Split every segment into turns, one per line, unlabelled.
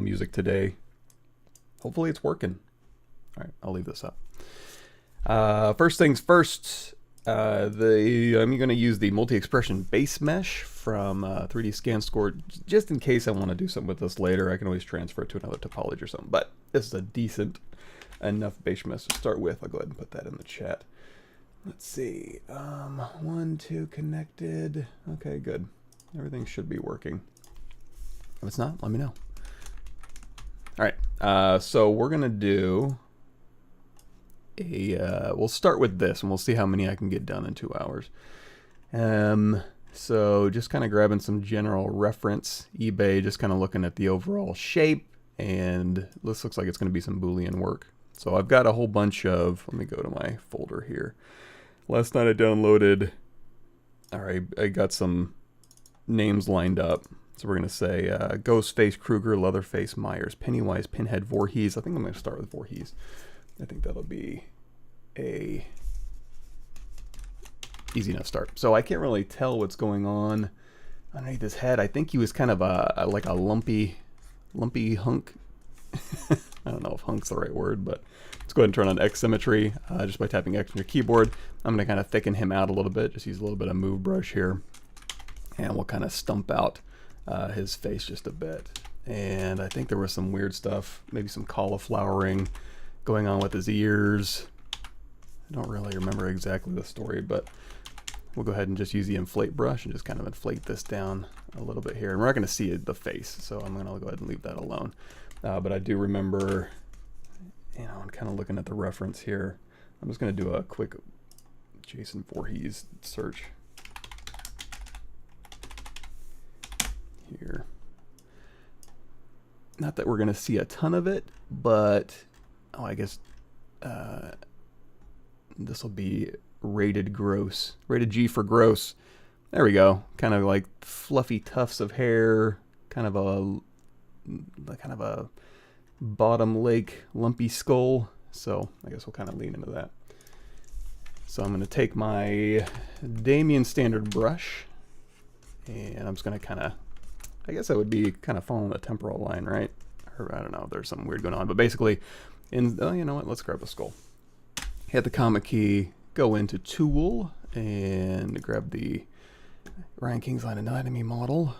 music today. Hopefully it's working. All right, I'll leave this up. First things first, I'm going to use the multi-expression base mesh from 3D Scan Score, just in case I want to do something with this later. I can always transfer it to another topology or something, but this is a decent enough base mesh to start with. I'll go ahead and put that in the chat. Let's see, 1, 2 connected. Okay, good. Everything should be working. If it's not, let me know. All right, so we're gonna do we'll start with this and we'll see how many I can get done in 2 hours. So just kind of grabbing some general reference, eBay, just kind of looking at the overall shape, and this looks like it's gonna be some Boolean work. So I've got a whole bunch of, let me go to my folder here. Last night I downloaded, all right, I got some names lined up. So we're going to say Ghostface, Kruger, Leatherface, Myers, Pennywise, Pinhead, Voorhees. I think I'm going to start with Voorhees. I think that'll be a easy enough start. So I can't really tell what's going on underneath his head. I think he was kind of like a lumpy hunk. I don't know if hunk's the right word, but let's go ahead and turn on X symmetry just by tapping X on your keyboard. I'm going to kind of thicken him out a little bit, just use a little bit of move brush here, and we'll kind of stump out his face just a bit. And I think there was some weird stuff, maybe some cauliflowering going on with his ears. I don't really remember exactly the story, but we'll go ahead and just use the inflate brush and just kind of inflate this down a little bit here. And we're not going to see the face, so I'm going to go ahead and leave that alone. But I do remember, you know, I'm kind of looking at the reference here. I'm just going to do a quick Jason Voorhees search here. Not that we're going to see a ton of it, but oh, I guess this will be rated gross, rated G for gross. There we go. Kind of like fluffy tufts of hair, kind of a bottom lake lumpy skull. So I guess we'll kind of lean into that. So I'm going to take my Damien standard brush, and I'm just going to kind of, I guess I would be kind of following the temporal line, right? Or I don't know, there's something weird going on, but basically, oh, you know what? Let's grab a skull. Hit the comma key, go into Tool, and grab the Ryan Kingsline Anatomy model.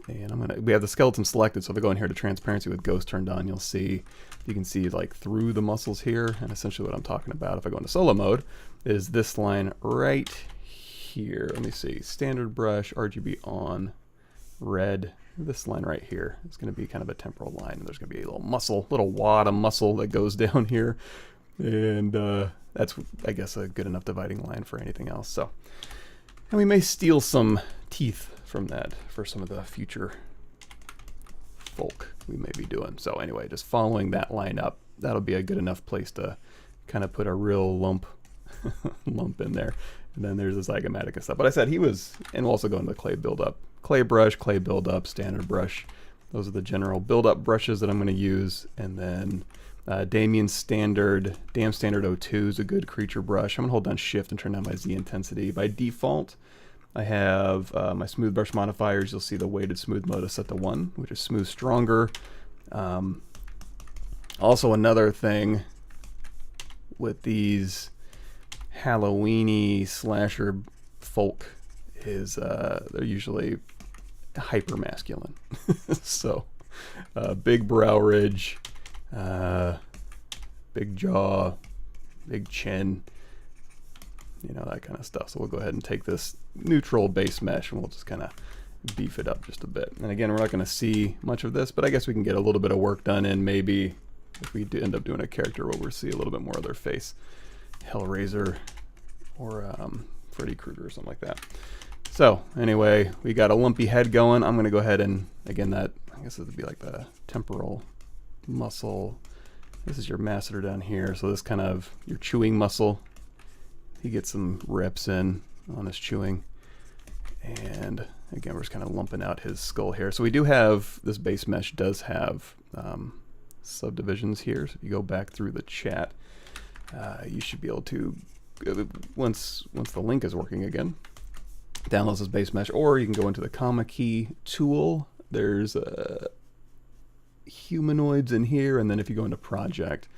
And we have the skeleton selected, so if I go in here to transparency with ghost turned on, you'll see, you can see like through the muscles here, and essentially what I'm talking about, if I go into solo mode, is this line right here. Let me see, standard brush, RGB on, red, this line right here is going to be kind of a temporal line, and there's going to be a little wad of muscle that goes down here, and that's, I guess, a good enough dividing line for anything else. So, and we may steal some teeth from that for some of the future folk we may be doing. So anyway, just following that line up, that'll be a good enough place to kind of put a real lump in there. And then there's the zygomatic and stuff. But I said he was, and we'll also go into clay buildup. Clay brush, clay buildup, standard brush. Those are the general buildup brushes that I'm going to use. And then Damien standard, Dam standard 02 is a good creature brush. I'm going to hold down shift and turn down my Z intensity. By default, I have my smooth brush modifiers. You'll see the weighted smooth mode is set to 1, which is smooth stronger. Also another thing with these Halloween-y slasher folk is they're usually hyper masculine. So big brow ridge, big jaw, big chin, you know, that kind of stuff. So we'll go ahead and take this neutral base mesh and we'll just kind of beef it up just a bit. And again, we're not going to see much of this, but I guess we can get a little bit of work done in maybe if we do end up doing a character where we'll see a little bit more of their face. Hellraiser or Freddy Krueger or something like that. So anyway, we got a lumpy head going. I'm going to go ahead and, again, that, I guess it would be like the temporal muscle. This is your masseter down here. So this kind of your chewing muscle. He gets some reps in on his chewing. And again, we're just kind of lumping out his skull here. So we do have, this base mesh does have subdivisions here. So if you go back through the chat, you should be able to, once the link is working again, download this base mesh, or you can go into the comma key tool, there's humanoids in here, and then if you go into project,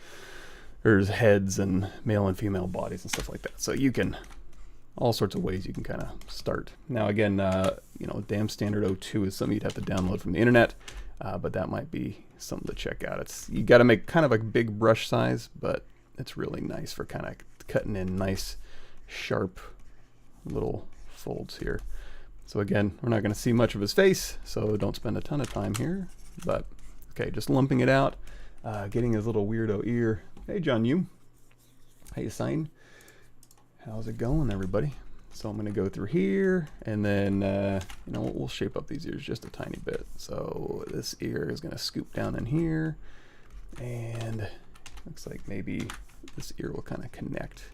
there's heads and male and female bodies and stuff like that. So you can, all sorts of ways you can kind of start. Now again, you know, damn standard 02 is something you'd have to download from the internet, but that might be something to check out. It's, you got to make kind of a big brush size, but it's really nice for kind of cutting in nice, sharp little folds here. So again, we're not going to see much of his face, so don't spend a ton of time here. But okay, just lumping it out, getting his little weirdo ear. Hey, John Yu. How you sign? How's it going, everybody? So I'm going to go through here, and then you know, we'll shape up these ears just a tiny bit. So this ear is going to scoop down in here, and looks like maybe this ear will kind of connect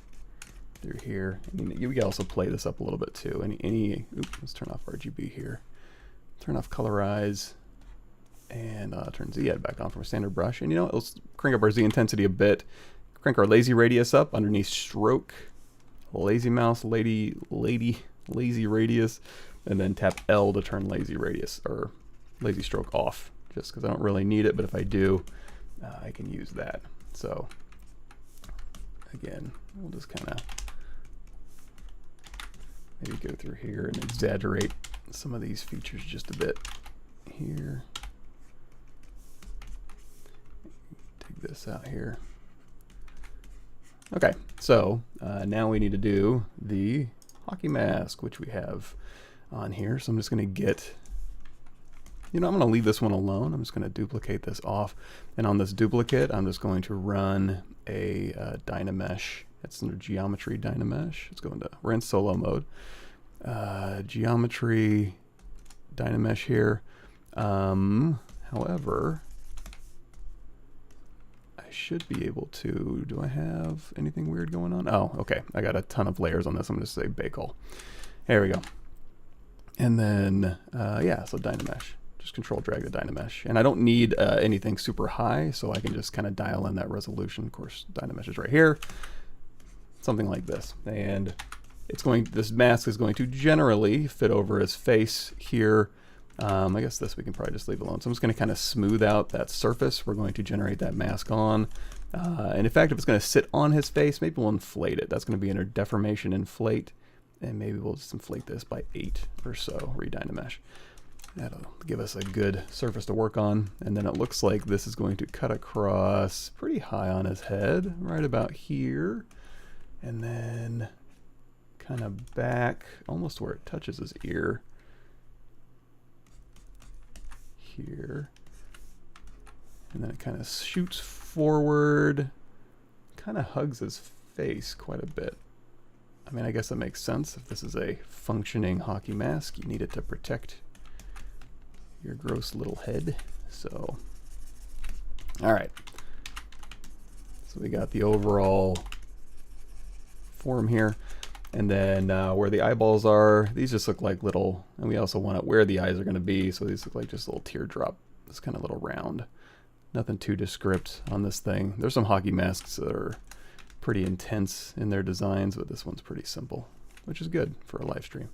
through here. I mean, we can also play this up a little bit too. Oops, let's turn off RGB here. Turn off colorize, and turn Z back on from a standard brush. And you know, let's crank up our Z intensity a bit. Crank our lazy radius up underneath stroke, lazy mouse, lazy radius, and then tap L to turn lazy radius or lazy stroke off, just because I don't really need it, but if I do, I can use that. So again, we'll just kind of maybe go through here and exaggerate some of these features just a bit here. Take this out here. Okay, so now we need to do the hockey mask, which we have on here. So I'm just going to get, you know, I'm going to leave this one alone. I'm just going to duplicate this off. And on this duplicate, I'm just going to run a Dynamesh. It's under Geometry Dynamesh. Let's go into, we're in solo mode. Geometry Dynamesh here. However, I should be able to, do I have anything weird going on? Oh, okay. I got a ton of layers on this. I'm going to say Bakal. There we go. And then, yeah, so Dynamesh. Just control drag the Dynamesh. And I don't need anything super high, so I can just kind of dial in that resolution. Of course, Dynamesh is right here. Something like this. And it's going, this mask is going to generally fit over his face here. I guess this we can probably just leave alone. So I'm just going to kind of smooth out that surface we're going to generate that mask on. And in fact, if it's going to sit on his face, maybe we'll inflate it. That's going to be under deformation inflate. And maybe we'll just inflate this by 8 or so, re-Dynamesh. That'll give us a good surface to work on. And then it looks like this is going to cut across pretty high on his head, right about here. And then kind of back almost where it touches his ear. Here. And then it kind of shoots forward, kind of hugs his face quite a bit. I mean, I guess that makes sense. If this is a functioning hockey mask, you need it to protect your gross little head. So, all right. So we got the overall form here. And then where the eyeballs are, these just look like little, and we also want it where the eyes are going to be. So these look like just a little teardrop, this kind of little round. Nothing too descript on this thing. There's some hockey masks that are pretty intense in their designs, but this one's pretty simple, which is good for a live stream.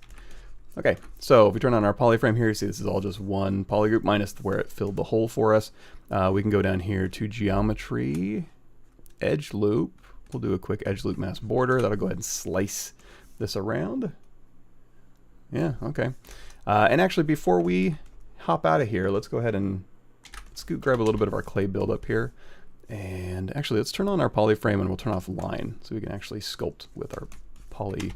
Okay, so if we turn on our polyframe here, you see this is all just one polygroup minus where it filled the hole for us. We can go down here to Geometry, Edge Loop. We'll do a quick Edge Loop Mask Border. That'll go ahead and slice this around. Yeah, okay. And actually, before we hop out of here, let's go ahead and grab a little bit of our clay buildup here. And actually, let's turn on our polyframe and we'll turn off line so we can actually sculpt with our poly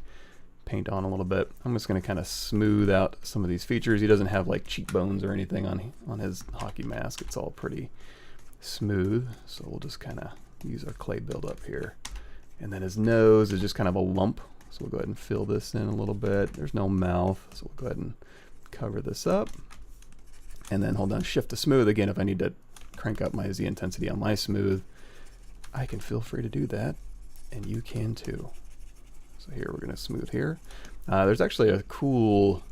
paint on a little bit. I'm just going to kind of smooth out some of these features. He doesn't have like cheekbones or anything on his hockey mask. It's all pretty smooth. So we'll just kind of use our clay buildup here. And then his nose is just kind of a lump. So we'll go ahead and fill this in a little bit. There's no mouth, so we'll go ahead and cover this up. And then hold down Shift to smooth. Again, if I need to crank up my Z intensity on my smooth, I can feel free to do that, and you can too. So here we're going to smooth here. There's actually a cool,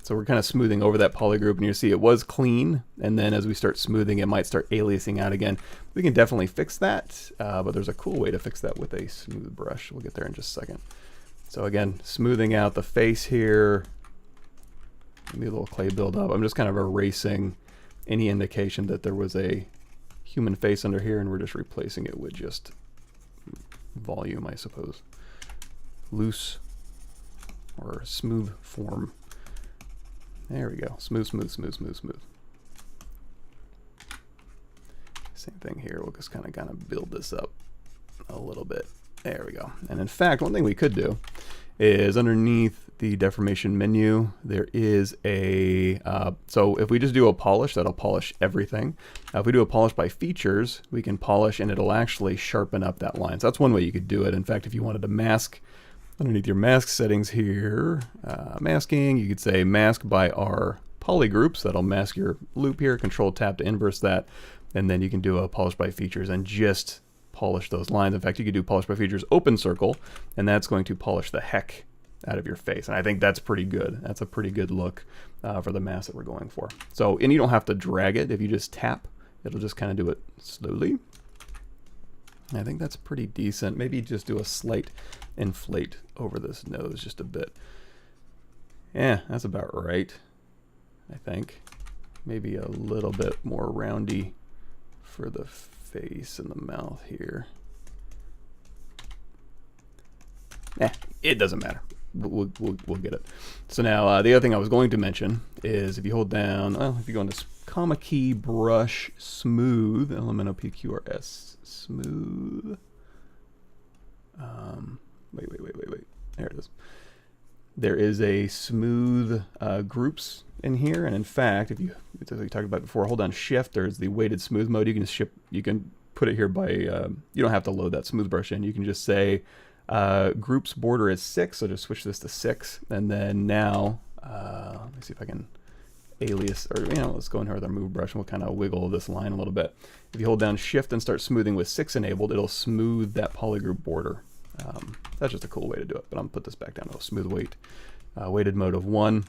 so we're kind of smoothing over that poly group, and you see it was clean, and then as we start smoothing, it might start aliasing out again. We can definitely fix that, but there's a cool way to fix that with a smooth brush. We'll get there in just a second. So again, smoothing out the face here. maybe a little clay buildup. I'm just kind of erasing any indication that there was a human face under here, and we're just replacing it with just volume, I suppose. Loose or smooth form. There we go. Smooth, smooth, smooth, smooth, smooth. Same thing here. We'll just kind of build this up a little bit. There we go. And in fact, one thing we could do is underneath the deformation menu, there is a, so if we just do a polish, that'll polish everything. If we do a polish by features, we can polish and it'll actually sharpen up that line. So that's one way you could do it. In fact, if you wanted to mask, underneath your mask settings here, masking, you could say mask by our poly groups. That'll mask your loop here. Control tap to inverse that. And then you can do a polish by features and just polish those lines. In fact, you could do polish by features open circle, and that's going to polish the heck out of your face. And I think that's pretty good. That's a pretty good look for the mask that we're going for. So, and you don't have to drag it. If you just tap, it'll just kind of do it slowly. And I think that's pretty decent. Maybe just do a slight inflate over this nose just a bit. Yeah, that's about right, I think. Maybe a little bit more roundy for the face and the mouth here. It doesn't matter. We'll get it. So now the other thing I was going to mention is if you hold down, well, if you go into comma key brush smooth, LMNOPQRS smooth. Wait. There it is. There is a smooth groups in here, and in fact, if you, as we talked about before, hold down Shift. There's the weighted smooth mode. You can you can put it here by. You don't have to load that smooth brush in. You can just say groups border is 6. So just switch this to 6, and then now let me see if I can alias, or let's go in here with our move brush, and we'll kind of wiggle this line a little bit. If you hold down Shift and start smoothing with 6 enabled, it'll smooth that polygroup border. That's just a cool way to do it, but I'm gonna put this back down to a smooth weight, weighted mode of 1.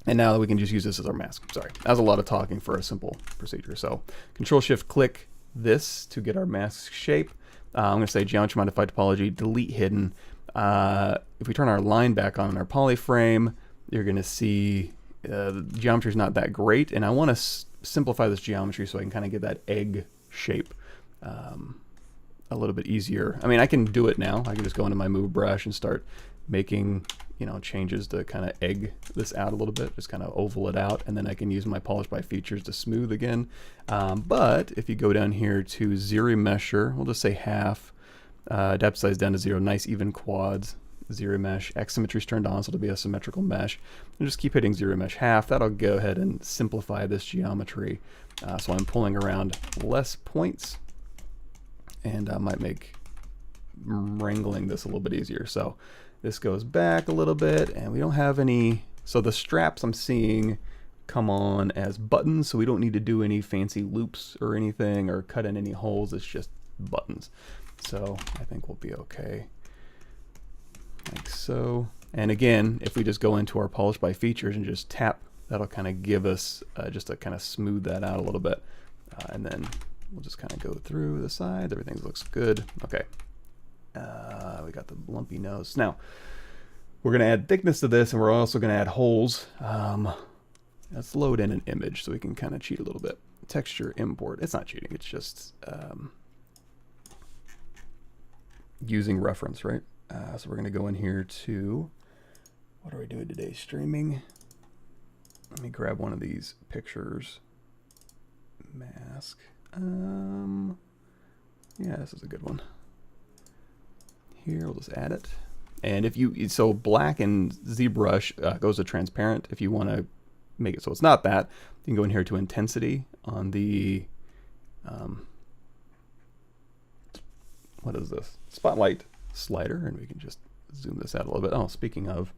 And now we can just use this as our mask. Sorry, that was a lot of talking for a simple procedure. So Control Shift click this to get our mask shape. I'm gonna say geometry modified topology, delete hidden. If we turn our line back on in our poly frame, you're gonna see the geometry is not that great, and I want to simplify this geometry so I can kind of get that egg shape a little bit easier. I mean, I can do it now. I can just go into my move brush and start making, changes to kind of egg this out a little bit, just kind of oval it out, and then I can use my polish by features to smooth again. But if you go down here to ZBrush, we'll just say half, depth size down to 0, nice even quads, ZBrush, X symmetry is turned on, so it'll be a symmetrical mesh, and just keep hitting ZBrush half. That'll go ahead and simplify this geometry. So I'm pulling around less points, and I might make wrangling this a little bit easier. So this goes back a little bit, and we don't have any, so the straps I'm seeing come on as buttons, so we don't need to do any fancy loops or anything or cut in any holes. It's just buttons. So I think we'll be okay, like so. And again, if we just go into our polish by features and just tap, that'll kind of give us just to kind of smooth that out a little bit, and then we'll just kind of go through the sides. Everything looks good. Okay. We got the lumpy nose. Now, we're going to add thickness to this, and we're also going to add holes. Let's load in an image so we can kind of cheat a little bit. Texture import. It's not cheating. It's just using reference, right? So we're going to go in here to, what are we doing today? Streaming. Let me grab one of these pictures. Mask. Yeah, this is a good one. Here, we'll just add it. And if you, so black and ZBrush goes to transparent. If you want to make it so it's not that, you can go in here to intensity on the, what is this? Spotlight slider, and we can just zoom this out a little bit. Oh, speaking of,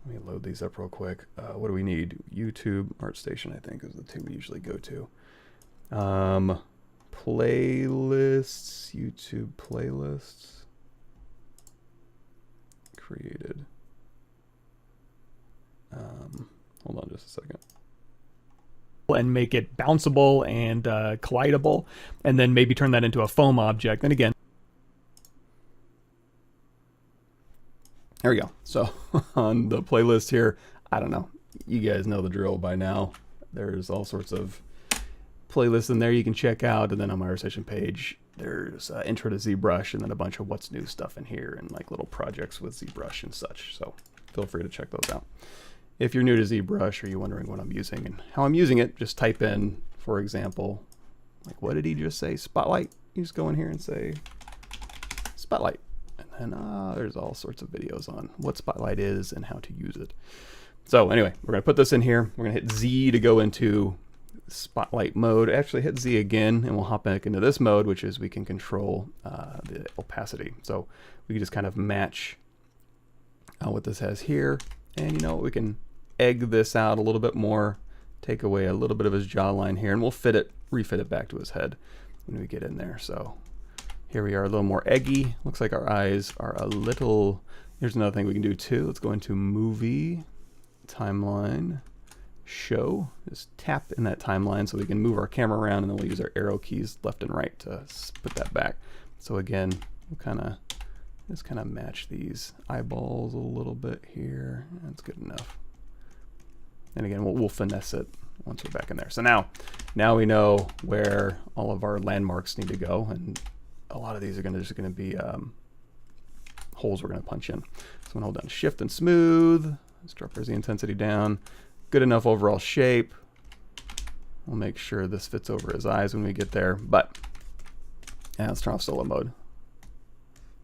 let me load these up real quick. What do we need? YouTube, ArtStation, I think, is the two we usually go to. Playlists, YouTube playlists. Created. Hold on just a second.
And make it bounceable and collidable, and then maybe turn that into a foam object. And again,
there we go. So on the playlist here, I don't know, you guys know the drill by now. There's all sorts of playlists in there you can check out, and then on my RStation page there's intro to ZBrush, and then a bunch of what's new stuff in here, and like little projects with ZBrush and such. So feel free to check those out. If you're new to ZBrush or you're wondering what I'm using and how I'm using it, just type in, for example, like what did he just say? Spotlight. You just go in here and say Spotlight, and then there's all sorts of videos on what Spotlight is and how to use it. So anyway, we're gonna put this in here. We're gonna hit Z to go into Spotlight mode. Actually hit Z again and we'll hop back into this mode, which is we can control the opacity. So we can just kind of match what this has here, and you know what, we can egg this out a little bit more, take away a little bit of his jawline here, and we'll refit it back to his head when we get in there. So here we are, a little more eggy. Looks like our eyes are a little. Here's another thing we can do too. Let's go into movie, timeline, show. Just tap in that timeline so we can move our camera around, and then we'll use our arrow keys left and right to put that back. So again, we'll just kind of match these eyeballs a little bit here. That's good enough. And again, we'll finesse it once we're back in there. So now we know where all of our landmarks need to go, and a lot of these are just going to be holes we're going to punch in. So I'm going to hold down Shift and Smooth. Let's drop the intensity down. Good enough overall shape. We'll make sure this fits over his eyes when we get there. But yeah, let's turn off solo mode.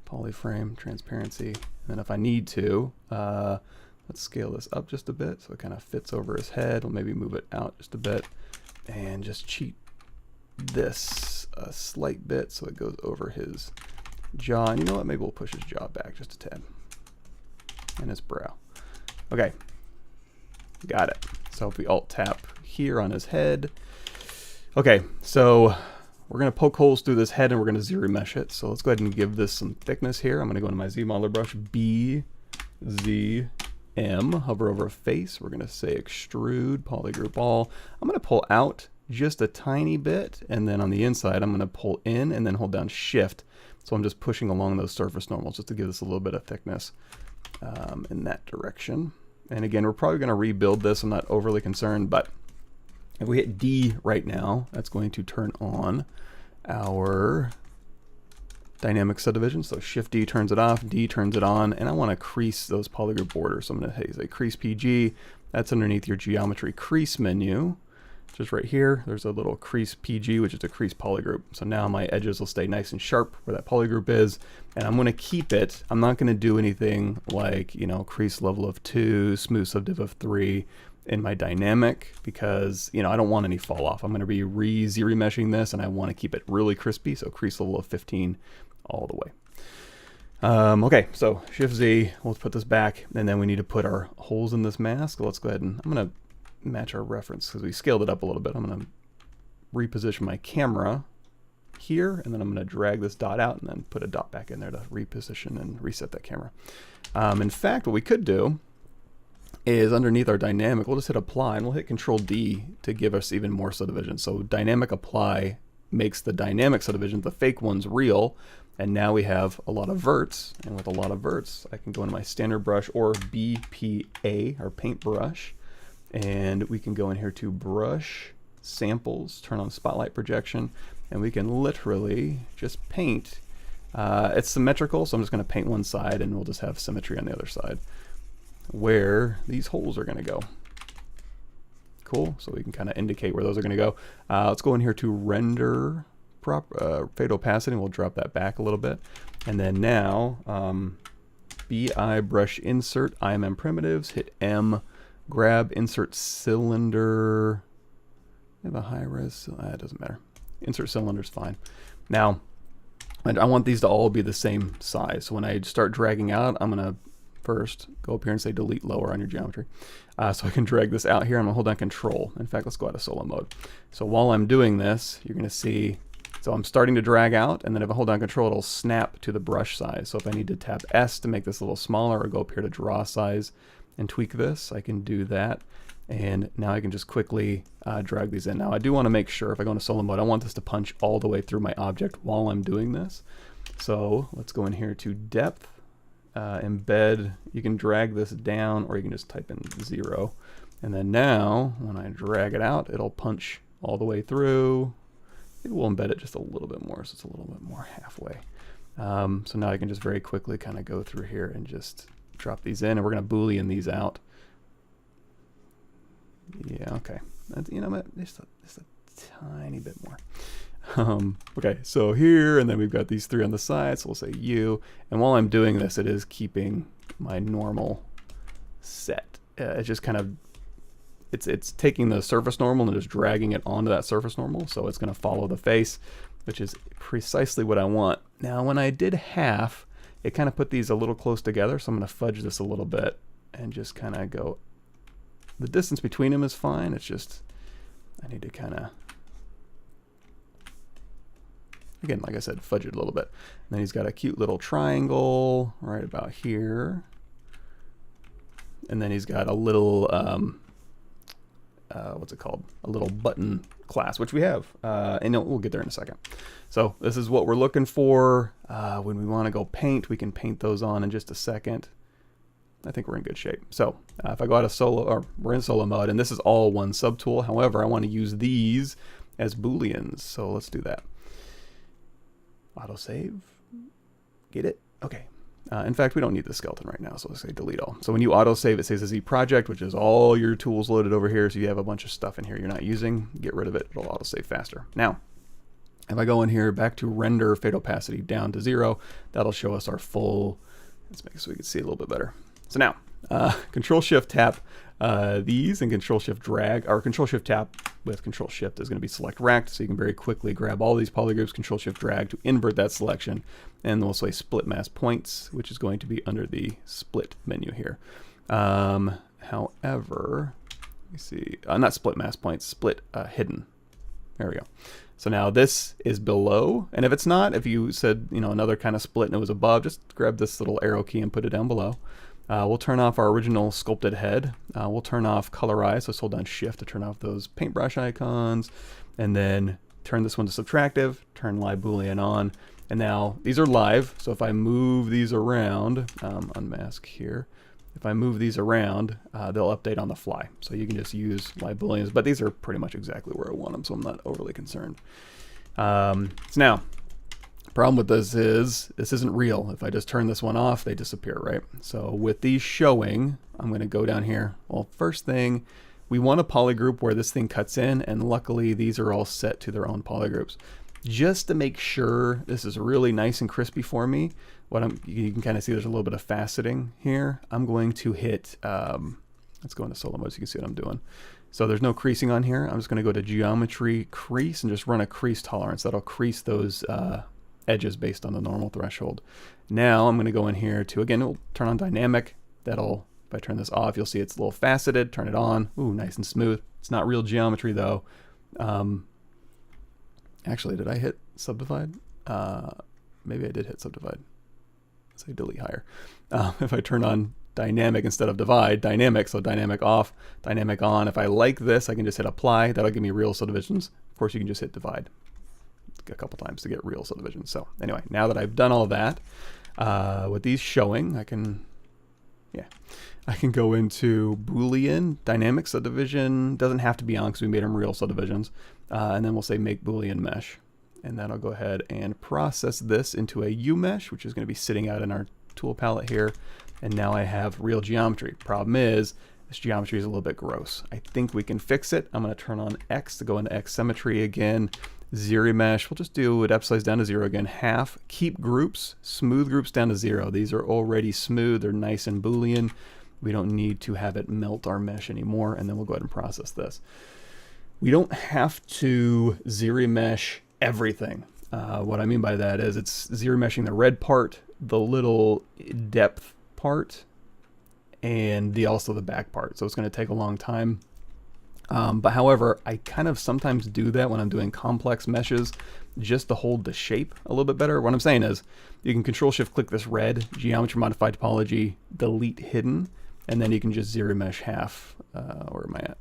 Polyframe, transparency. And then if I need to, let's scale this up just a bit so it kind of fits over his head. We'll maybe move it out just a bit and just cheat this a slight bit so it goes over his jaw. And you know what? Maybe we'll push his jaw back just a tad. And his brow. Okay. Got it. So if we alt tap here on his head. Okay, so we're going to poke holes through this head and we're going to ZRemesh it. So let's go ahead and give this some thickness here. I'm going to go into my Z modeler brush, B, Z, M, hover over a face. We're going to say extrude, polygroup all. I'm going to pull out just a tiny bit, and then on the inside I'm going to pull in and then hold down Shift. So I'm just pushing along those surface normals just to give this a little bit of thickness in that direction. And again, we're probably going to rebuild this. I'm not overly concerned, but if we hit D right now, that's going to turn on our dynamic subdivision. So Shift D turns it off, D turns it on, and I want to crease those polygroup borders. So I'm going to say Crease PG. That's underneath your geometry crease menu. Just right here, there's a little Crease PG, which is a crease polygroup. So now my edges will stay nice and sharp where that polygroup is, and I'm going to keep it. I'm not going to do anything like, you know, crease level of 2, smooth subdiv of 3 in my dynamic, because, you know, I don't want any fall off. I'm going to be ZRemeshing this, and I want to keep it really crispy. So crease level of 15 all the way. Okay, so Shift Z, let's put this back, and then we need to put our holes in this mask. Let's go ahead and I'm going to match our reference because we scaled it up a little bit. I'm going to reposition my camera here, and then I'm going to drag this dot out and then put a dot back in there to reposition and reset that camera. In fact, what we could do is underneath our dynamic, we'll just hit apply and we'll hit Control D to give us even more subdivision. So dynamic apply makes the dynamic subdivision, the fake ones, real. And now we have a lot of verts, and with a lot of verts, I can go into my standard brush or BPA, or paint brush, and we can go in here to brush samples, turn on spotlight projection, and we can literally just paint. It's symmetrical, so I'm just going to paint one side, and we'll just have symmetry on the other side where these holes are going to go. Cool, so we can kind of indicate where those are going to go. Let's go in here to render fade opacity, and we'll drop that back a little bit. And then now, BI brush insert, IMM primitives, hit M, grab insert cylinder. I have a high res, it doesn't matter. Insert cylinder is fine. Now, I want these to all be the same size. So when I start dragging out, I'm gonna first go up here and say delete lower on your geometry. So I can drag this out here. I'm gonna hold down Control. In fact, let's go out of solo mode. So while I'm doing this, you're gonna see, so I'm starting to drag out, and then if I hold down Control, it'll snap to the brush size. So if I need to tap S to make this a little smaller, or go up here to draw size and tweak this, I can do that. And now I can just quickly drag these in. Now I do want to make sure, if I go into solo mode, I want this to punch all the way through my object while I'm doing this. So let's go in here to depth, embed. You can drag this down, or you can just type in 0. And then now, when I drag it out, it'll punch all the way through. Maybe we'll embed it just a little bit more, so it's a little bit more halfway. So now I can just very quickly kind of go through here and just drop these in, and we're going to Boolean these out. Yeah, okay. That's, you know what, just a tiny bit more. Okay, so here, and then we've got these three on the side, so we'll say U. And while I'm doing this, it is keeping my normal set. It's just kind of, it's taking the surface normal and just dragging it onto that surface normal, so it's going to follow the face, which is precisely what I want. Now, when I did half, it kind of put these a little close together, so I'm going to fudge this a little bit and just kind of go. The distance between them is fine, it's just, I need to kind of, again, like I said, fudge it a little bit. And then he's got a cute little triangle right about here. And then he's got a little, what's it called? A little button class, which we have. And we'll get there in a second. So this is what we're looking for. When we want to go paint, we can paint those on in just a second. I think we're in good shape. So if I go out of solo, or we're in solo mode, and this is all one subtool. However, I want to use these as Booleans. So let's do that. Autosave. Get it? Okay. In fact, we don't need the skeleton right now, so let's say delete all. So when you autosave, it says a Z project, which is all your tools loaded over here. So you have a bunch of stuff in here you're not using. Get rid of it. It'll autosave faster. Now, if I go in here back to render fade opacity down to 0, that'll show us our full. Let's make it so we can see it a little bit better. So now, Control-Shift tap these and Control-Shift drag, or Control-Shift tap with Control-Shift is going to be select racked, so you can very quickly grab all these polygroups, Control-Shift drag to invert that selection, and we'll say split mask points, which is going to be under the split menu here. However, let me see, not split mask points, split hidden. There we go. So now this is below, and if it's not, if you said, you know, another kind of split and it was above, just grab this little arrow key and put it down below. We'll turn off our original sculpted head. We'll turn off colorize, so let's hold down shift to turn off those paintbrush icons, and then turn this one to subtractive, turn live Boolean on, and now these are live, so if I move these around, unmask here, if I move these around, they'll update on the fly. So you can just use live Booleans, but these are pretty much exactly where I want them, so I'm not overly concerned. So now, problem with this isn't real. If I just turn this one off, they disappear, right? So with these showing, I'm going to go down here. Well, first thing, we want a polygroup where this thing cuts in, and luckily these are all set to their own polygroups. Just to make sure this is really nice and crispy for me, you can kind of see there's a little bit of faceting here. I'm going to hit, let's go into solo mode so you can see what I'm doing. So there's no creasing on here. I'm just going to go to geometry crease and just run a crease tolerance. That'll crease those edges based on the normal threshold. Now I'm going to go in here to, again, it'll turn on dynamic. That'll, if I turn this off, you'll see it's a little faceted. Turn it on. Ooh, nice and smooth. It's not real geometry though. Actually, did I hit subdivide? Maybe I did hit subdivide. Say delete higher. If I turn on dynamic instead of divide, dynamic, so dynamic off, dynamic on. If I like this, I can just hit apply. That'll give me real subdivisions. Of course, you can just hit divide a couple times to get real subdivisions. So anyway, now that I've done all that, with these showing, I can go into Boolean dynamic subdivision. Doesn't have to be on because we made them real subdivisions. And then we'll say make Boolean mesh. And then I'll go ahead and process this into a U mesh, which is going to be sitting out in our tool palette here. And now I have real geometry. Problem is, this geometry is a little bit gross. I think we can fix it. I'm going to turn on X to go into X symmetry again. ZBrush, we'll just do it size down to 0 again, half. Keep groups, smooth groups down to 0. These are already smooth, they're nice and Boolean. We don't need to have it melt our mesh anymore, and then we'll go ahead and process this. We don't have to ZBrush everything. What I mean by that is it's ZBrushing the red part, the little depth part, and also the back part. So it's going to take a long time. But however, I kind of sometimes do that when I'm doing complex meshes just to hold the shape a little bit better. What I'm saying is you can Control-Shift click this red, Geometry Modified Topology, delete hidden, and then you can just ZBrush half. Where am I at?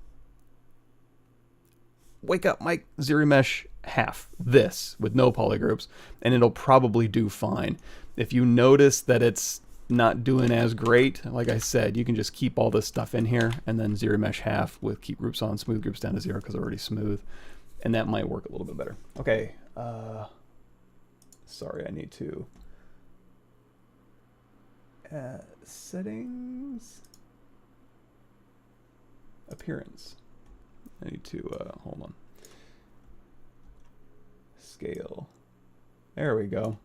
Wake up, Mike. ZBrush half this with no polygroups, and it'll probably do fine. If you notice that it's not doing as great, like I said, you can just keep all this stuff in here and then zero mesh half with keep groups on, smooth groups down to 0 because they're already smooth. And that might work a little bit better. Okay. Sorry, I need to. Settings. Appearance. I need to, hold on. Scale. There we go.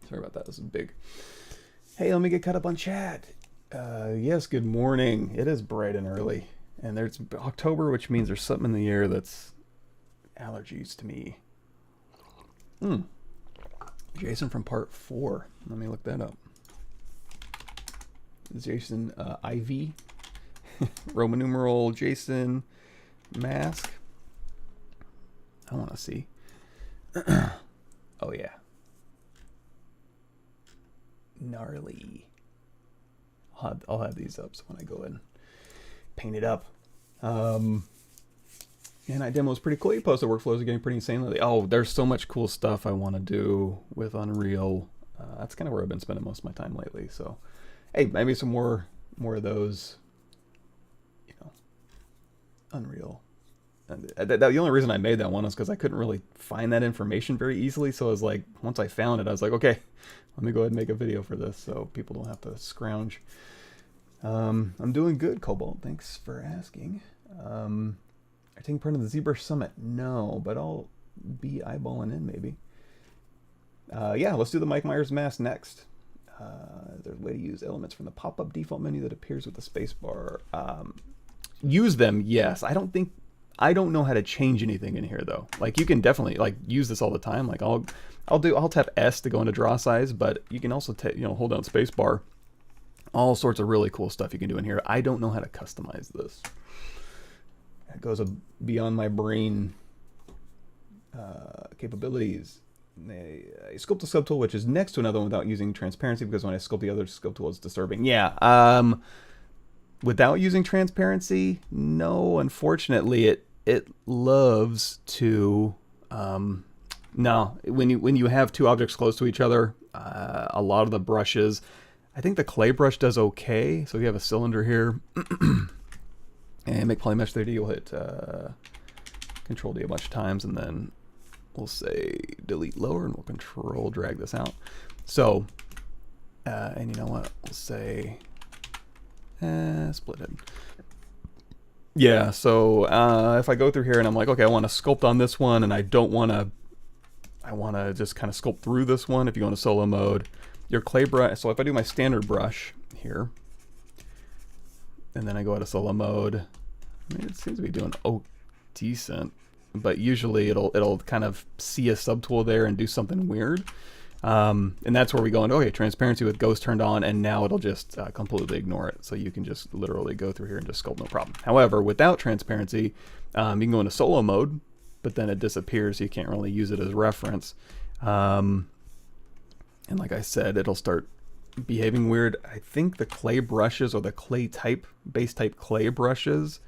Sorry about that, this is big. Hey, let me get caught up on chat. Yes, good morning. It is bright and early. And there's October, which means there's something in the air that's allergies to me. Jason from part 4. Let me look that up. Jason IV. Roman numeral Jason Mask. I want to see. Oh, yeah. Gnarly. I'll have these up so when I go and paint it up. And I demo's pretty cool. You posted workflows are getting pretty insane lately. Oh, there's so much cool stuff I want to do with Unreal. That's kind of where I've been spending most of my time lately. So, hey, maybe some more of those, you know, Unreal. And the only reason I made that one was because I couldn't really find that information very easily. So I was like, once I found it, I was like, okay, let me go ahead and make a video for this so people don't have to scrounge. I'm doing good, Cobalt. Thanks for asking. Are you taking part in the ZBrush Summit? No, but I'll be eyeballing in maybe. Yeah, let's do the Mike Myers mask next. There's a way to use elements from the pop-up default menu that appears with the spacebar. Use them, yes. I don't know how to change anything in here though. Like you can definitely like use this all the time. Like I'll tap S to go into draw size, but you can also hold down spacebar. All sorts of really cool stuff you can do in here. I don't know how to customize this. It goes beyond my brain capabilities. I sculpt the sculpt tool, which is next to another one without using transparency, because when I sculpt the other sculpt tool, it's disturbing. Yeah. Without using transparency, no, unfortunately, it loves to. No, when you have two objects close to each other, a lot of the brushes, I think the clay brush does okay. So if you have a cylinder here, and make polymesh 3D, you'll hit Control D a bunch of times, and then we'll say delete lower, and we'll Control drag this out. So, and you know what? We'll say split it. Yeah. So if I go through here and I'm like, okay, I want to sculpt on this one, and I don't want to. I want to just kind of sculpt through this one. If you go into solo mode, your clay brush. So if I do my standard brush here, and then I go out of solo mode, I mean, it seems to be doing decent, but usually it'll kind of see a subtool there and do something weird. And that's where we go into, okay, transparency with ghost turned on, and now it'll just completely ignore it. So you can just literally go through here and just sculpt no problem. However, without transparency, you can go into solo mode, but then it disappears, so you can't really use it as reference. And like I said, it'll start behaving weird. I think the clay brushes, or the clay type, base type clay brushes,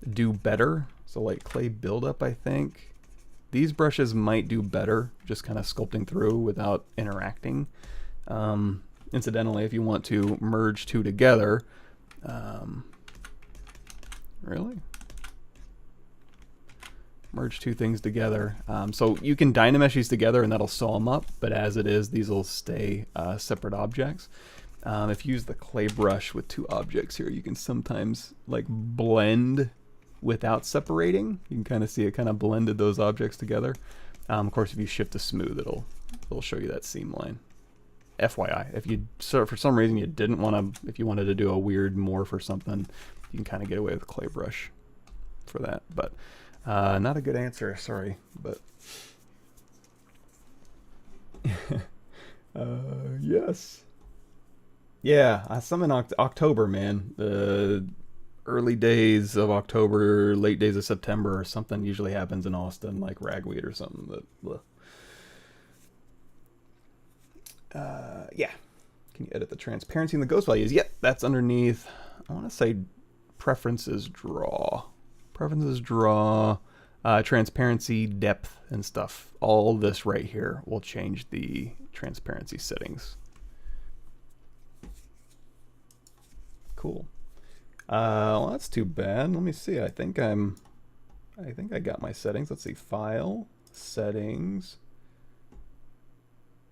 do better. So like clay buildup, I think. These brushes might do better, just kind of sculpting through without interacting. Incidentally, if you want to merge two together, really? Merge two things together. So you can dynamesh these together and that'll sew them up, but as it is, these will stay separate objects. If you use the clay brush with two objects here, you can sometimes like blend without separating. You can kind of see it kind of blended those objects together. Of course, if you shift to smooth, it'll show you that seam line. FYI, if you for some reason you didn't want to, if you wanted to do a weird morph or something, you can kind of get away with clay brush for that. But not a good answer, sorry. But yes, yeah, some in October, man. The early days of October, late days of September, or something usually happens in Austin, like ragweed or something. But yeah, can you edit the transparency and the ghost values? Yep, that's underneath. I want to say preferences draw, transparency, depth, and stuff. All this right here will change the transparency settings. Cool. Well, that's too bad. Let me see. I think I got my settings. Let's see. File, settings,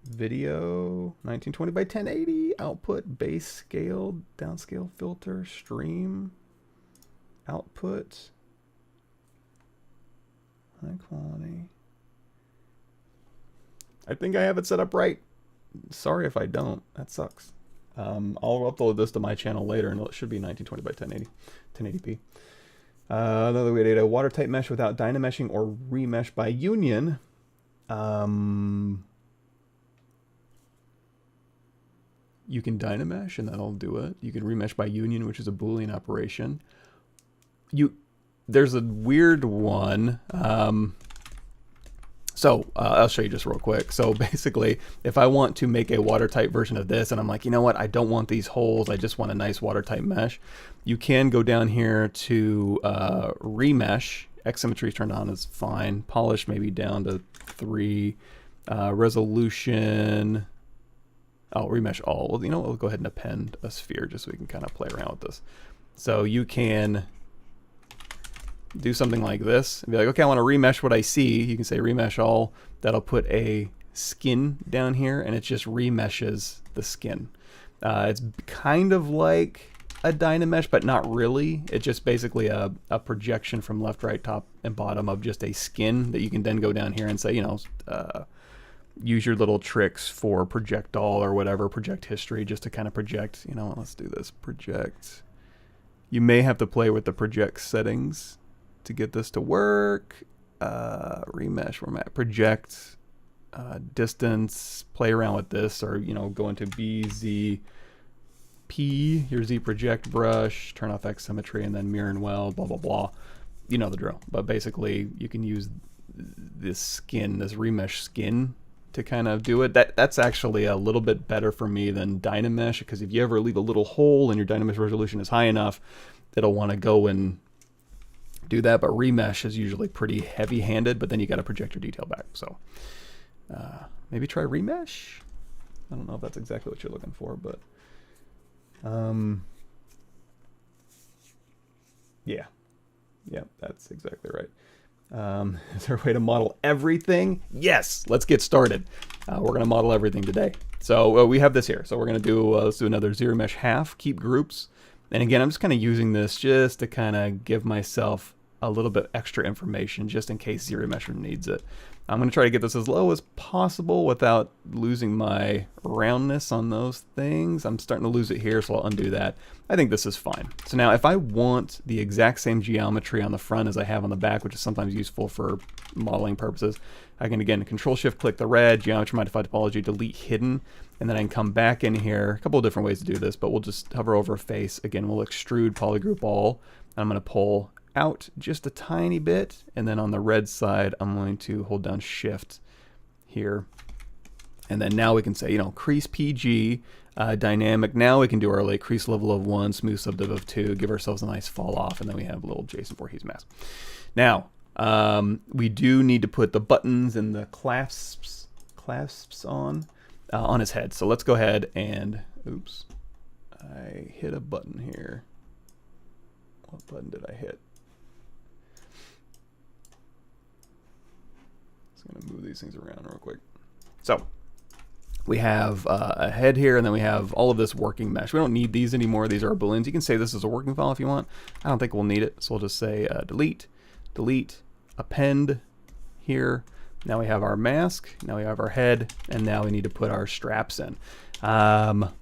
video, 1920 by 1080, output, base scale, downscale filter, stream, output, high quality. I think I have it set up right. Sorry if I don't. That sucks. I'll upload this to my channel later, and it should be 1920 by 1080p. Another way to do a watertight mesh without dynameshing or remesh by union. You can dynamesh, and that'll do it. You can remesh by union, which is a Boolean operation. There's a weird one. I'll show you just real quick. So basically, if I want to make a watertight version of this, and I'm like, you know what, I don't want these holes, I just want a nice watertight mesh, you can go down here to remesh. X symmetry turned on is fine. Polish maybe down to 3. Resolution. Oh, remesh all. Well, you know what, we'll go ahead and append a sphere just so we can kind of play around with this. So you can do something like this and be like, okay, I want to remesh what I see. You can say remesh all. That'll put a skin down here, and it just remeshes the skin. It's kind of like a dynamesh, but not really. It's just basically a projection from left, right, top, and bottom of just a skin that you can then go down here and say, you know, use your little tricks for project all or whatever, project history, just to kind of project, you know, let's do this, project. You may have to play with the project settings to get this to work. Remesh, where I'm at, project, distance, play around with this, or, you know, go into BZP, your Z project brush, turn off X symmetry, and then mirror and weld, blah, blah, blah. You know the drill. But basically, you can use this skin, this remesh skin, to kind of do it. That's actually a little bit better for me than dynamesh, because if you ever leave a little hole and your dynamesh resolution is high enough, it'll want to go and do that. But remesh is usually pretty heavy-handed, but then you got to project your detail back. So maybe try remesh. I don't know if that's exactly what you're looking for, but yeah, that's exactly right. Is there a way to model everything? Yes, let's get started. We're going to model everything today. So we have this here. So we're going to do, let's do another ZBrush half, keep groups. And again, I'm just kind of using this just to kind of give myself a little bit extra information just in case ZBrush needs it. I'm going to try to get this as low as possible without losing my roundness on those things. I'm starting to lose it here, so I'll undo that. I think this is fine. So now if I want the exact same geometry on the front as I have on the back, which is sometimes useful for modeling purposes, I can again Control-Shift-click the red, Geometry Modify Topology, delete hidden, and then I can come back in here. A couple of different ways to do this, but we'll just hover over a face. Again, we'll extrude polygroup all, and I'm going to pull out just a tiny bit, and then on the red side I'm going to hold down Shift here, and then now we can say, you know, crease PG, dynamic. Now we can do our like crease level of 1, smooth subdiv of 2, give ourselves a nice fall off, and then we have a little Jason Voorhees mask. Now we do need to put the buttons and the clasps on his head. So let's go ahead and, oops, I hit a button here. What button did I hit? Going to move these things around real quick. So we have a head here, and then we have all of this working mesh. We don't need these anymore. These are our booleans. You can say this is a working file if you want. I don't think we'll need it, so we'll just say delete, delete, append here. Now we have our mask, now we have our head, and now we need to put our straps in. Couple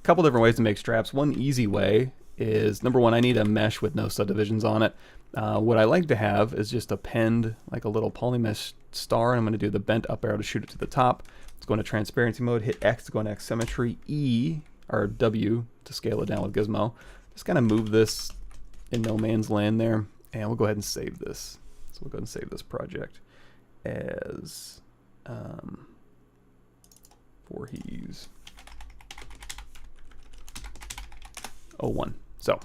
different ways to make straps. One easy way is, number one, I need a mesh with no subdivisions on it. What I like to have is just append like a little polymesh star, and I'm going to do the bent up arrow to shoot it to the top. Let's go into transparency mode, hit X to go into X symmetry, E or W to scale it down with Gizmo. Just kind of move this in no man's land there, and we'll go ahead and save this. So we'll go ahead and save this project as Voorhees 01. So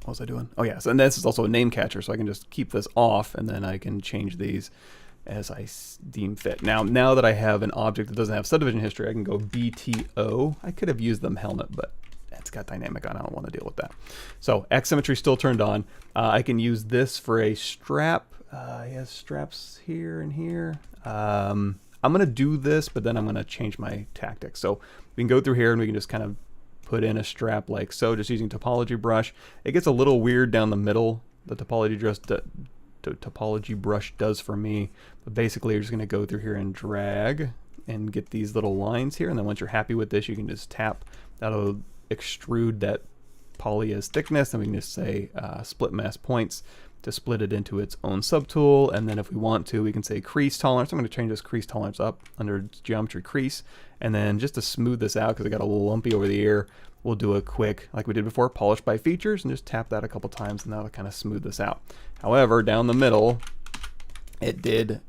what was I doing? Oh yeah, so, and this is also a name catcher, so I can just keep this off, and then I can change these as I deem fit. Now that I have an object that doesn't have subdivision history, I can go BTO. I could have used them helmet, but it's got dynamic on. I don't want to deal with that. So X symmetry still turned on. I can use this for a strap. He has straps here and here. I'm going to do this, but then I'm going to change my tactics. So we can go through here and we can just kind of put in a strap like so, just using topology brush. It gets a little weird down the middle. The topology brush does for me. But basically, you're just going to go through here and drag and get these little lines here. And then once you're happy with this, you can just tap. That'll extrude that poly as thickness. And we can just say split mask points to split it into its own subtool. And then if we want to, we can say crease tolerance. I'm going to change this crease tolerance up under geometry crease. And then just to smooth this out, because I got a little lumpy over the ear, we'll do a quick, like we did before, polish by features, and just tap that a couple times, and that'll kind of smooth this out. However, down the middle, it did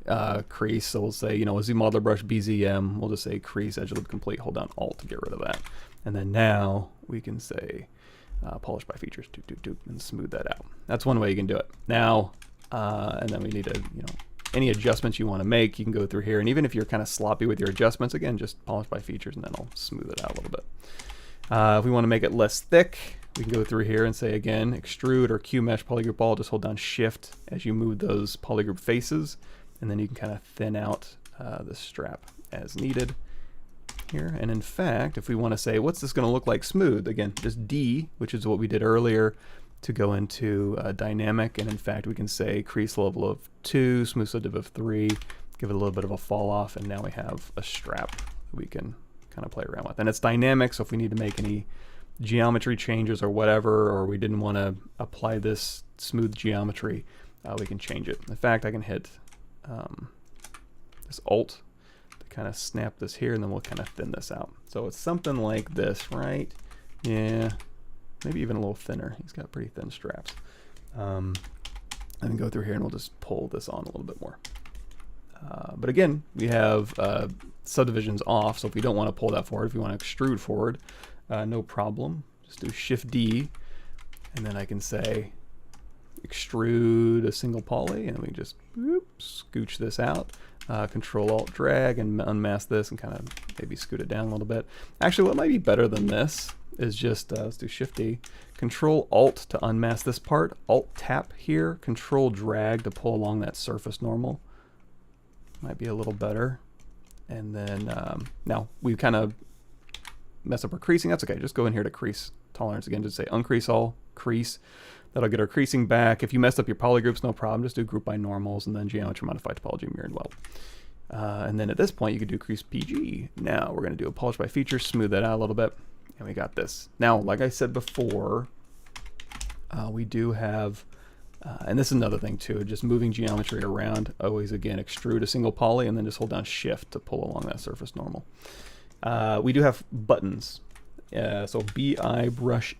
crease. So we'll say, you know, a Z modeler brush BZM. We'll just say crease edge loop complete. Hold down Alt to get rid of that. And then now we can say polish by features, and smooth that out. That's one way you can do it. Now, and then we need to, you know, any adjustments you want to make, you can go through here. And even if you're kind of sloppy with your adjustments, again, just polish by features, and then I'll smooth it out a little bit. If we want to make it less thick, we can go through here and say, again, extrude or Q mesh polygroup all. Just hold down Shift as you move those polygroup faces, and then you can kind of thin out the strap as needed here. And in fact, if we want to say, what's this going to look like smooth? Again, just D, which is what we did earlier, to go into dynamic. And in fact, we can say crease level of 2, smooth subdiv of 3, give it a little bit of a fall off, and now we have a strap that we can kind of play around with. And it's dynamic, so if we need to make any geometry changes or whatever, or we didn't want to apply this smooth geometry, we can change it. In fact, I can hit this Alt to kind of snap this here, and then we'll kind of thin this out. So it's something like this, right? Yeah, maybe even a little thinner. He's got pretty thin straps. And then go through here and we'll just pull this on a little bit more. But again, we have subdivisions off, so if we don't want to pull that forward, if we want to extrude forward, no problem. Just do Shift D, and then I can say extrude a single poly, and we just scooch this out. Control Alt drag and unmask this and kind of maybe scoot it down a little bit. Actually, what might be better than this is just, let's do Shift D, Control Alt to unmask this part, Alt tap here, Control drag to pull along that surface normal. Might be a little better. And then now we kind of mess up our creasing. That's okay. Just go in here to crease tolerance again. Just say uncrease all, crease. That'll get our creasing back. If you messed up your polygroups, no problem. Just do group by normals and then geometry modify topology mirrored weld. And then at this point, you could do crease PG. Now we're going to do a polish by feature, smooth that out a little bit, and we got this. Now, like I said before, we do have. And this is another thing too, just moving geometry around. Always, again, extrude a single poly and then just hold down Shift to pull along that surface normal. We do have buttons. So BI brush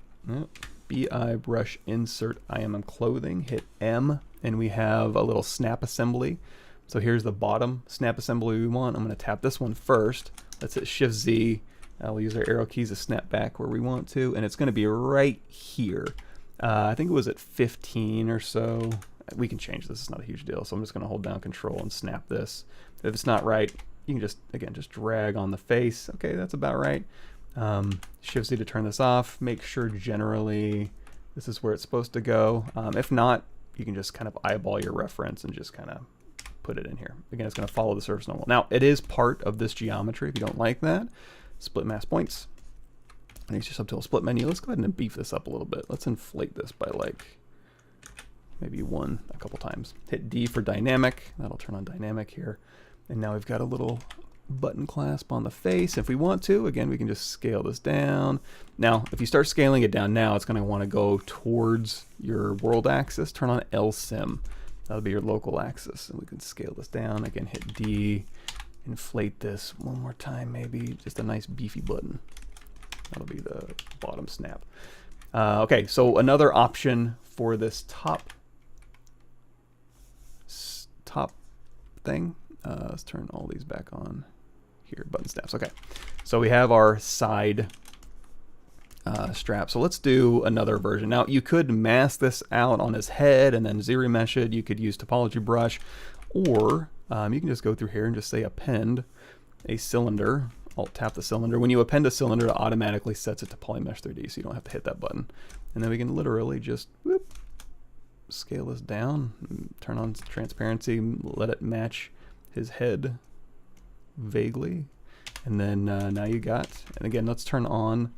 insert IMM clothing, hit M, and we have a little snap assembly. So here's the bottom snap assembly we want. I'm going to tap this one first. Let's hit Shift Z. We'll use our arrow keys to snap back where we want to, and it's going to be right here. I think it was at 15 or so. We can change this, it's not a huge deal. So I'm just gonna hold down Control and snap this. If it's not right, you can just, again, just drag on the face. Okay, that's about right. Shift Z to turn this off. Make sure generally this is where it's supposed to go. If not, you can just kind of eyeball your reference and just kind of put it in here. Again, it's gonna follow the surface normal. Now, it is part of this geometry. If you don't like that, split mask points. Next your subtool split menu. Let's go ahead and beef this up a little bit. Let's inflate this by like maybe a couple times. Hit D for dynamic. That'll turn on dynamic here. And now we've got a little button clasp on the face. If we want to, again, we can just scale this down. Now, if you start scaling it down now, it's going to want to go towards your world axis. Turn on LSIM. That'll be your local axis. And we can scale this down. Again, hit D. Inflate this one more time, maybe. Just a nice beefy button. That'll be the bottom snap. Okay, so another option for this top thing. Let's turn all these back on here, button snaps. Okay, so we have our side strap. So let's do another version. Now you could mask this out on his head and then ZBrush it. You could use topology brush, or you can just go through here and just say append a cylinder Alt-tap the cylinder. When you append a cylinder, it automatically sets it to Polymesh 3D, so you don't have to hit that button. And then we can literally just whoop, scale this down, turn on transparency, let it match his head vaguely. And then now you got, and again, let's turn on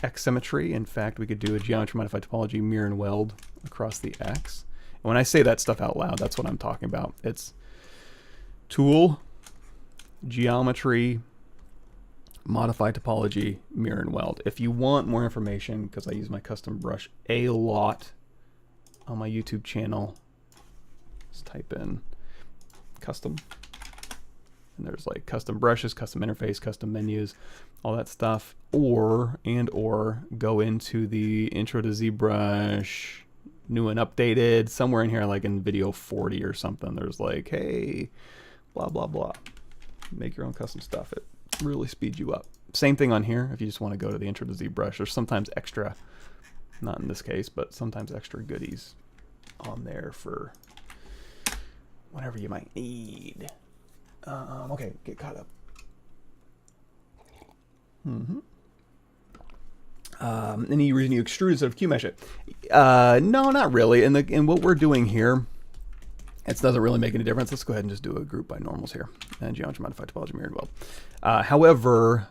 X symmetry. In fact, we could do a geometry modified topology mirror and weld across the X. And when I say that stuff out loud, that's what I'm talking about. It's tool, geometry, modify topology, mirror and weld. If you want more information, because I use my custom brush a lot on my YouTube channel, just type in custom. And there's like custom brushes, custom interface, custom menus, all that stuff. Or go into the intro to ZBrush, new and updated, somewhere in here, like in video 40 or something. There's like, hey, blah, blah, blah. Make your own custom stuff. It really speeds you up. Same thing on here. If you just want to go to the intro to ZBrush, there's sometimes extra, not in this case, but sometimes extra goodies on there for whatever you might need. Okay, get caught up. Any reason you extrude instead of Q-mesh it? No, not really. And what we're doing here, it doesn't really make any difference. Let's go ahead and just do a group by normals here. And geometry modified topology mirrored weld. However,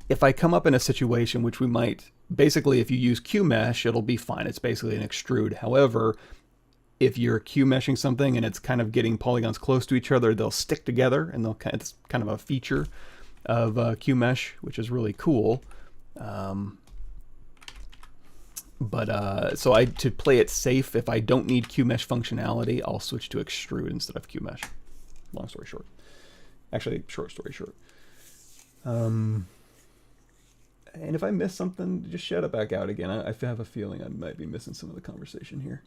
if I come up in a situation which we might, basically if you use Q-mesh, it'll be fine. It's basically an extrude. However, if you're Q-meshing something and it's kind of getting polygons close to each other, they'll stick together, and it's kind of a feature of Q-mesh, which is really cool. So to play it safe, if I don't need Q-mesh functionality, I'll switch to extrude instead of Q-mesh. Long story short. Actually, short story short. And if I miss something, just shout it back out again. I have a feeling I might be missing some of the conversation here.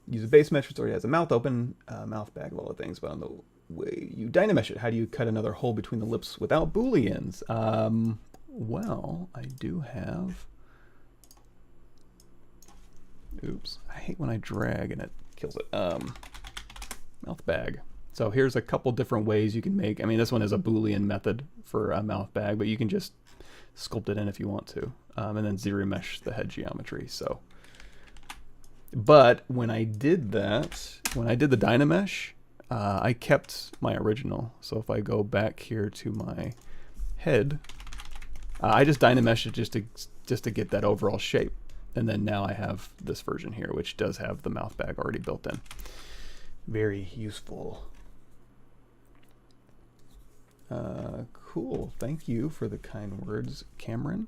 Use a base mesh which already has a mouth open, mouth bag of all the things, but on the way you dynamesh it, how do you cut another hole between the lips without booleans? Well, I do have, oops, I hate when I drag and it kills it. Mouth bag. So here's a couple different ways you can make, I mean, this one is a Boolean method for a mouth bag, but you can just sculpt it in if you want to, and then ZBrush the head geometry. So, but when I did that, when I did the Dynamesh, I kept my original. So if I go back here to my head, I just Dynamesh it just to get that overall shape. And then now I have this version here, which does have the mouth bag already built in. Very useful. Cool. Thank you for the kind words, Cameron.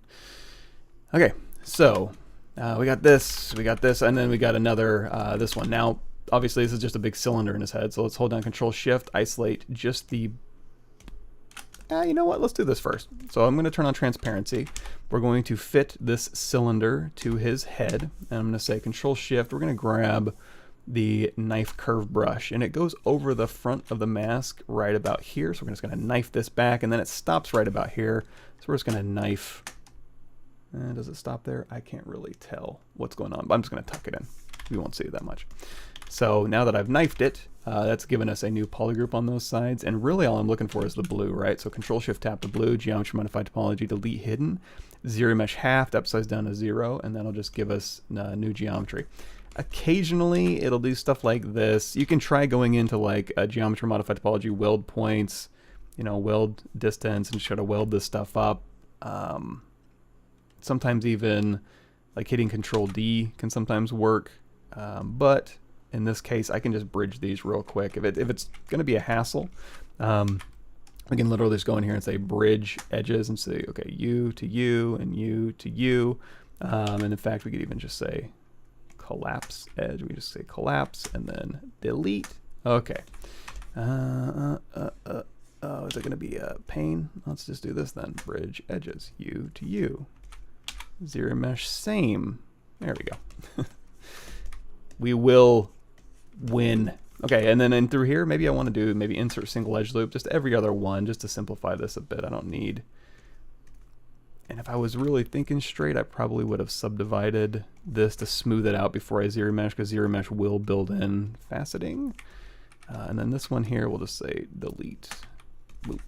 Okay, so we got this, and then we got another, this one. Now, obviously, this is just a big cylinder in his head, so let's hold down Control-Shift, isolate just the... you know what? Let's do this first. So I'm going to turn on transparency. We're going to fit this cylinder to his head, and I'm going to say Control-Shift. We're going to grab the knife curve brush, and it goes over the front of the mask right about here. So we're just going to knife this back, and then it stops right about here. So we're just going to knife. Does it stop there? I can't really tell what's going on, but I'm just going to tuck it in. We won't see it that much. So now that I've knifed it, that's given us a new polygroup on those sides, and really all I'm looking for is the blue, right? So Control-Shift tap the blue, Geometry Modified Topology, delete hidden, ZBrush half, upsize down to 0, and that'll just give us new geometry. Occasionally it'll do stuff like this. You can try going into like a Geometry Modified Topology, weld points, you know, weld distance, and try to weld this stuff up. Sometimes even like hitting Control-D can sometimes work, but in this case I can just bridge these real quick. If it's going to be a hassle, we can literally just go in here and say bridge edges and say, okay, you to you and you to you, and in fact we could even just say collapse edge. We just say collapse and then delete. Okay. Oh, is it going to be a pain? Let's just do this then. Bridge edges, you to you. ZBrush same. There we go. We will win. Okay, and then in through here, maybe I want to do maybe insert single edge loop, just every other one, just to simplify this a bit. I don't need. And if I was really thinking straight, I probably would have subdivided this to smooth it out before I ZBrush, because ZBrush will build in faceting. And then this one here, we'll just say delete loop.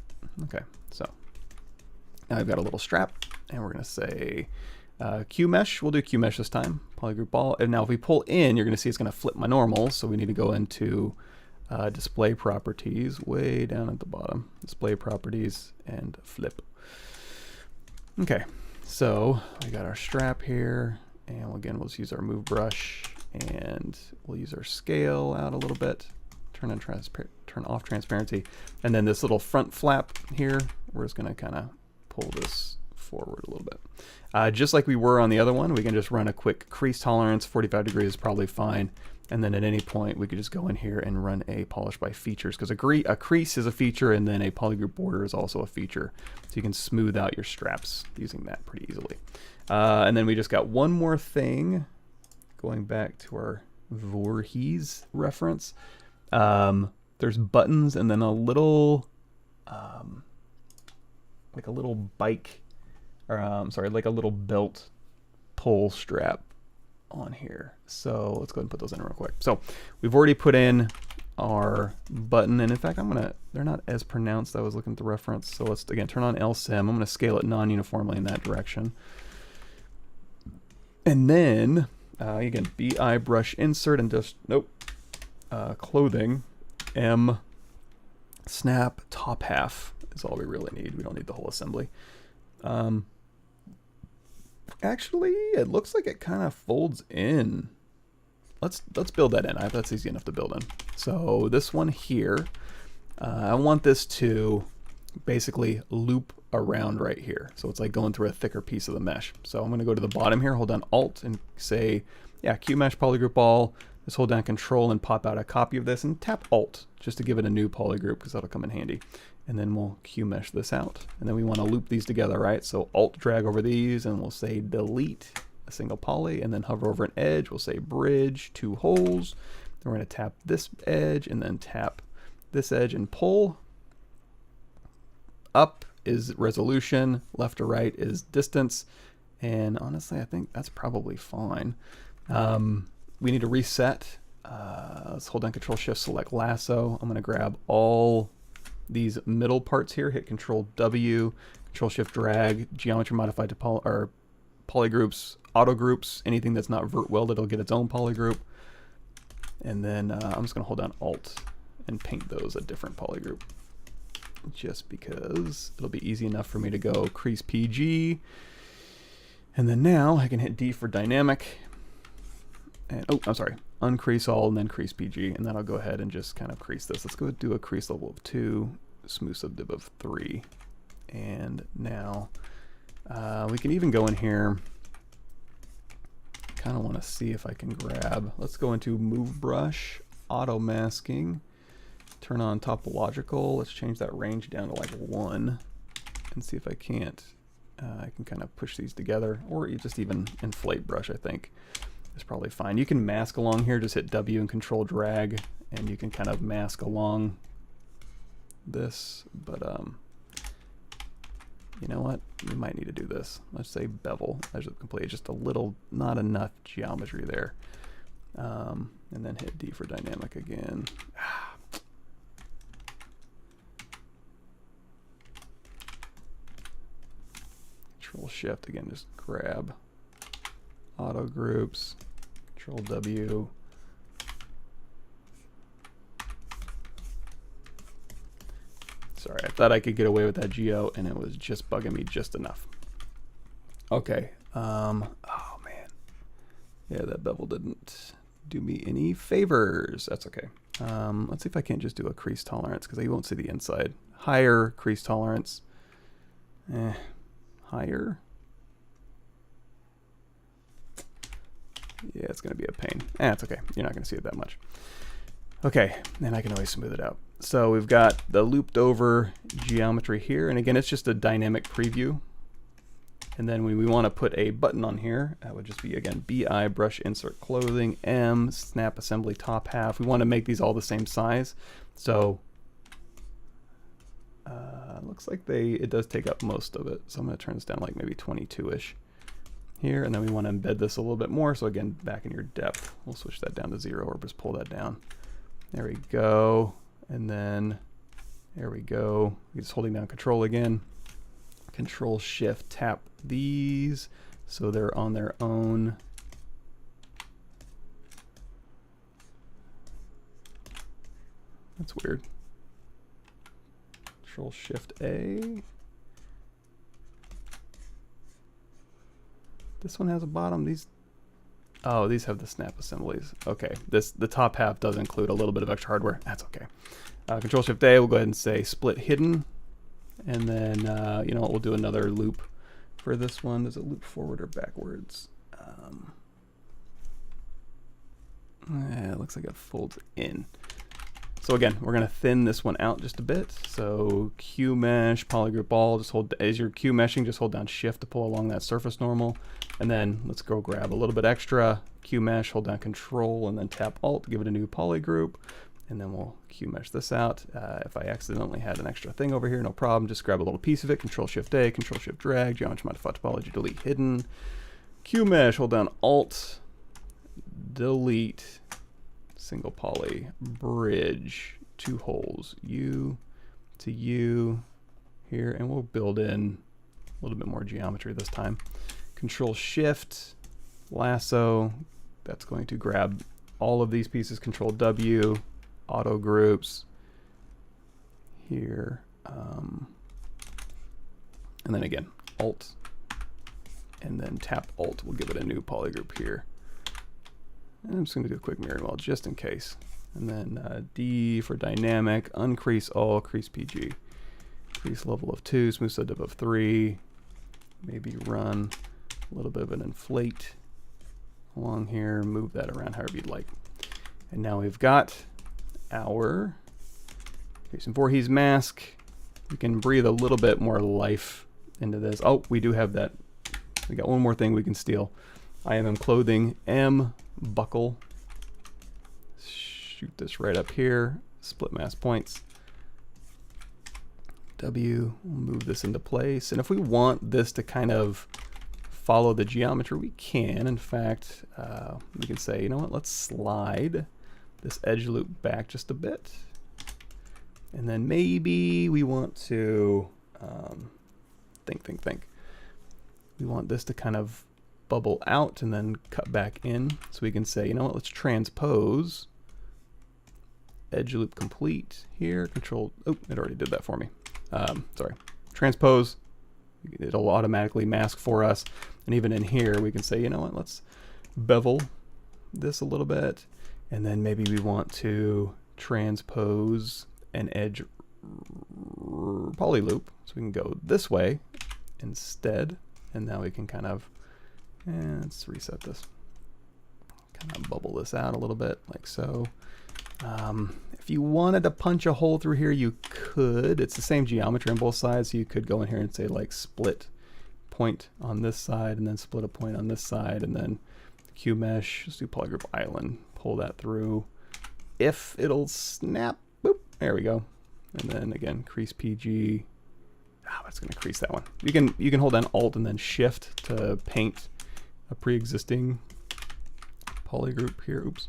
Okay, so now I've got a little strap, and we're going to say Q mesh. We'll do Q mesh this time. Polygroup all. And now if we pull in, you're going to see it's going to flip my normal. So we need to go into display properties, way down at the bottom. Display properties and flip. Okay, so we got our strap here, and again we'll just use our move brush, and we'll use our scale out a little bit. Turn off transparency, and then this little front flap here, we're just going to kind of pull this forward a little bit. Just like we were on the other one, we can just run a quick crease tolerance. 45 degrees is probably fine. And then at any point, we could just go in here and run a polish by features, because a crease is a feature, and then a polygroup border is also a feature. So you can smooth out your straps using that pretty easily. And then we just got one more thing, going back to our Voorhees reference. There's buttons and then a little, like a little bike, or sorry, like a little belt pull strap on here. So let's go ahead and put those in real quick. So we've already put in our button, and in fact, they're not as pronounced. I was looking at the reference. So let's again turn on LSIM. I'm going to scale it non-uniformly in that direction. And then again, BI brush insert and just, clothing, M snap top half is all we really need. We don't need the whole assembly. Actually, it looks like it kind of folds in. Let's build that in. That's easy enough to build in. So this one here, I want this to basically loop around right here. So it's like going through a thicker piece of the mesh. So I'm going to go to the bottom here, hold down Alt, and say, yeah, Q mesh polygroup all. Just hold down Control and pop out a copy of this, and tap Alt just to give it a new polygroup, because that'll come in handy. And then we'll Q mesh this out. And then we want to loop these together, right? So Alt drag over these, and we'll say delete a single poly, and then hover over an edge. We'll say bridge, 2 holes. Then we're going to tap this edge, and then tap this edge and pull. Up is resolution, left to right is distance. And honestly, I think that's probably fine. We need to reset. Let's hold down Control Shift, select Lasso. I'm going to grab all these middle parts here, hit Control W, Control Shift drag, geometry modified to polygroups, auto groups, anything that's not vert welded, it'll get its own polygroup. And then I'm just going to hold down Alt and paint those a different polygroup, just because it'll be easy enough for me to go crease PG. And then now I can hit D for dynamic. And, oh, I'm sorry, uncrease all and then crease PG, and then I'll go ahead and just kind of crease this. Let's go do a crease level of 2, smooth subdiv of 3. And now we can even go in here, kind of want to see if I can grab, let's go into move brush, auto masking, turn on topological, let's change that range down to like 1, and see if I can't, I can kind of push these together, or you just even inflate brush, I think. It's probably fine. You can mask along here, just hit W and Control drag, and you can kind of mask along this, but you know what? We might need to do this. Let's say bevel, measure complete, just a little, not enough geometry there. And then hit D for dynamic again. Control Shift again, just grab auto groups, Control W. Sorry, I thought I could get away with that geo, and it was just bugging me just enough. Okay. Oh man. Yeah, that bevel didn't do me any favors. That's okay. Let's see if I can't just do a crease tolerance, because you won't see the inside. Higher crease tolerance. Higher. Yeah, it's going to be a pain. It's okay. You're not going to see it that much. Okay, and I can always smooth it out. So we've got the looped over geometry here, and again, it's just a dynamic preview. And then when we want to put a button on here, that would just be, again, BI, brush, insert, clothing, M, snap, assembly, top half. We want to make these all the same size. So looks like it does take up most of it. So I'm going to turn this down like maybe 22-ish. Here, and then we want to embed this a little bit more. So again, back in your depth, we'll switch that down to 0 or just pull that down. There we go. And then There we go. Just holding down Control again. Control Shift tap these so they're on their own. That's weird. Control Shift A. This one has a bottom. These have the snap assemblies. Okay, the top half does include a little bit of extra hardware. That's okay. Control Shift A, we'll go ahead and say split hidden. And then, you know what, we'll do another loop for this one. Does it loop forward or backwards? It looks like it folds in. So again, we're going to thin this one out just a bit. So Q mesh, polygroup all, just hold, as you're Q meshing, just hold down Shift to pull along that surface normal. And then let's go grab a little bit extra, Q mesh, hold down Control, and then tap Alt to give it a new polygroup. And then we'll Q mesh this out. If I accidentally had an extra thing over here, no problem. Just grab a little piece of it, Control Shift A, Control Shift drag, geometry modify topology, delete hidden. Q mesh, hold down Alt, delete, single poly, bridge, 2 holes, U to U here, and we'll build in a little bit more geometry this time. Control Shift, lasso, that's going to grab all of these pieces, Control W, auto groups here, and then again, Alt, and then tap Alt, we'll give it a new polygroup here. And I'm just going to do a quick mirror weld just in case. And then D for dynamic, uncrease all, crease PG. Crease level of 2, smooth side depth of 3. Maybe run a little bit of an inflate along here, move that around however you'd like. And now we've got our Jason Voorhees mask. We can breathe a little bit more life into this. Oh, we do have that. We got one more thing we can steal. IMM clothing, M buckle. Shoot this right up here. Split mask points. W, we'll move this into place. And if we want this to kind of follow the geometry, we can. In fact, we can say, you know what, let's slide this edge loop back just a bit. And then maybe we want to think. We want this to kind of bubble out and then cut back in. So we can say, you know what, let's transpose edge loop complete here. Control, oh, it already did that for me. Sorry, transpose, it'll automatically mask for us. And even in here, we can say, you know what, let's bevel this a little bit. And then maybe we want to transpose an edge poly loop. So we can go this way instead. And now we can kind of, let's reset this. Kind of bubble this out a little bit like so. If you wanted to punch a hole through here, you could. It's the same geometry on both sides, so you could go in here and say like split point on this side and then split a point on this side and then Q mesh, just do polygroup island, pull that through. If it'll snap, boop, there we go. And then again, crease PG. That's gonna crease that one. You can hold down Alt and then Shift to paint a pre-existing polygroup here. Oops.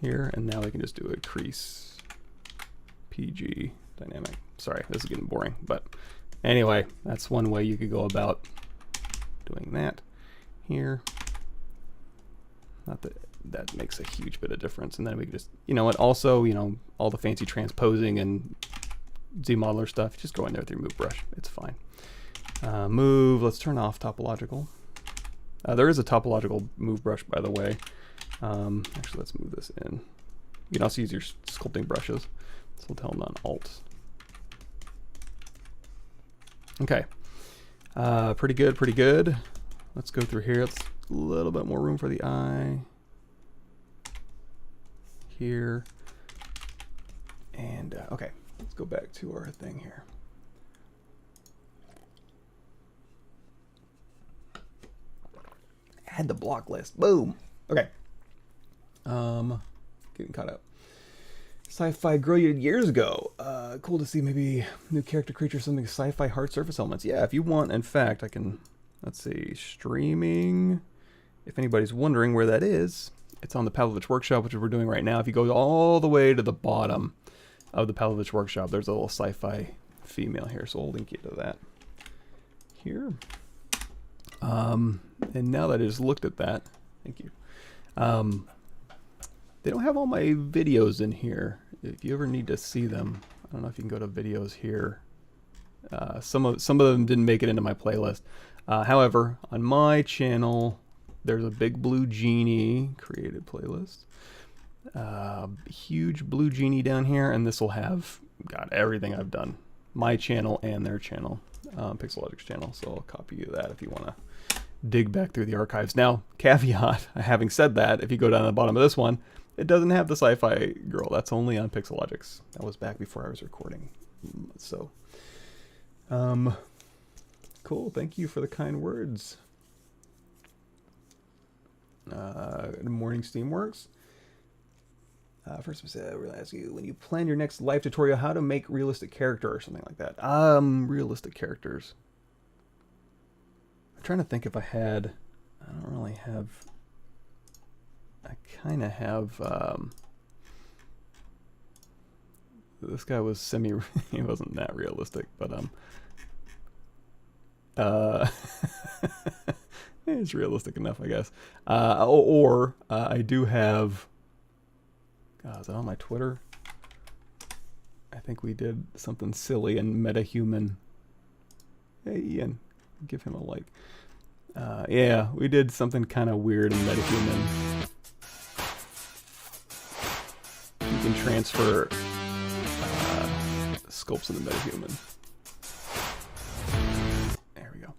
Here, and now we can just do a crease PG dynamic. Sorry, this is getting boring, but anyway, that's one way you could go about doing that here. Not that that makes a huge bit of difference. And then we can just, you know what, also, you know, all the fancy transposing and Z-modeler stuff, just go in there with your move brush. It's fine. Move, let's turn off topological. There is a topological move brush, by the way. Actually, let's move this in. You can also use your sculpting brushes. So we'll tell them on Alt. Okay. Pretty good, pretty good. Let's go through here. It's a little bit more room for the eye. Here. And, okay. Let's go back to our thing here. Add the block list. Boom. Okay. Getting caught up. Sci-fi girl you did years ago. Cool to see maybe new character creature, something sci-fi hard surface elements. Yeah, if you want, in fact, I can, let's see, streaming. If anybody's wondering where that is, it's on the Pavlovich workshop, which we're doing right now. If you go all the way to the bottom, of the Pavlovich workshop. There's a little sci-fi female here, so we'll link you to that here. And now that I just looked at that, thank you. They don't have all my videos in here. If you ever need to see them, I don't know if you can go to videos here. Some of them didn't make it into my playlist. However, on my channel, there's a big blue genie created playlist. Huge blue genie down here, and this will have got everything I've done. My channel and their channel, Pixelogic's channel. So I'll copy you that if you want to dig back through the archives. Now, caveat, having said that, if you go down to the bottom of this one, it doesn't have the sci-fi girl. That's only on Pixelogic's. That was back before I was recording. So, cool. Thank you for the kind words. Good morning, Steamworks. First, I really ask you, when you plan your next live tutorial, how to make realistic character or something like that. Realistic characters. I'm trying to think if I had. I don't really have. I kind of have. This guy was he wasn't that realistic, but it's realistic enough, I guess. I do have. Is that on my Twitter? I think we did something silly and MetaHuman. Hey, Ian, give him a like. Yeah, we did something kind of weird in MetaHuman. You can transfer sculpts into MetaHuman. There we go.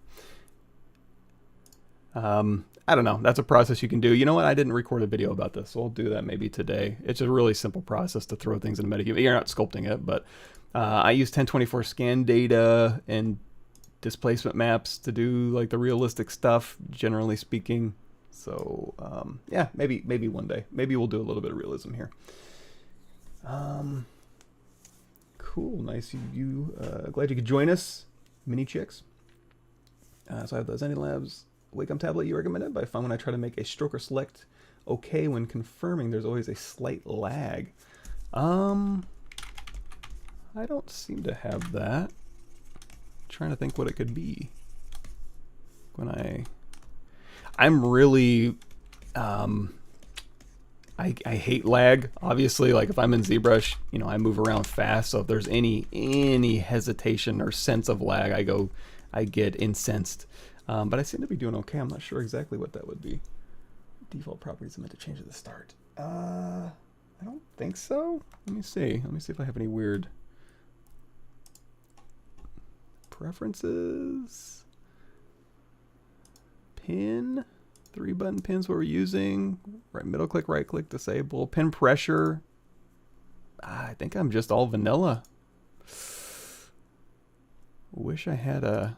I don't know. That's a process you can do. You know what? I didn't record a video about this, so I'll do that maybe today. It's a really simple process to throw things into MetaHuman. You're not sculpting it, but I use 1024 scan data and displacement maps to do like the realistic stuff, generally speaking. So yeah, maybe one day. Maybe we'll do a little bit of realism here. Cool. Nice. Glad you could join us, Mini Chicks. So I have those AnyLabs Wacom tablet you recommended, but I found when I try to make a stroker select okay when confirming, there's always a slight lag. I don't seem to have that. Trying to think what it could be. When I'm really I hate lag. Obviously, like if I'm in ZBrush, you know, I move around fast, so if there's any hesitation or sense of lag, I get incensed. But I seem to be doing okay. I'm not sure exactly what that would be. Default properties are meant to change at the start. I don't think so. Let me see. Let me see if I have any weird preferences. Pin. 3-button pins what we're using. Right, middle click, right click, disable. Pin pressure. I think I'm just all vanilla. Wish I had a.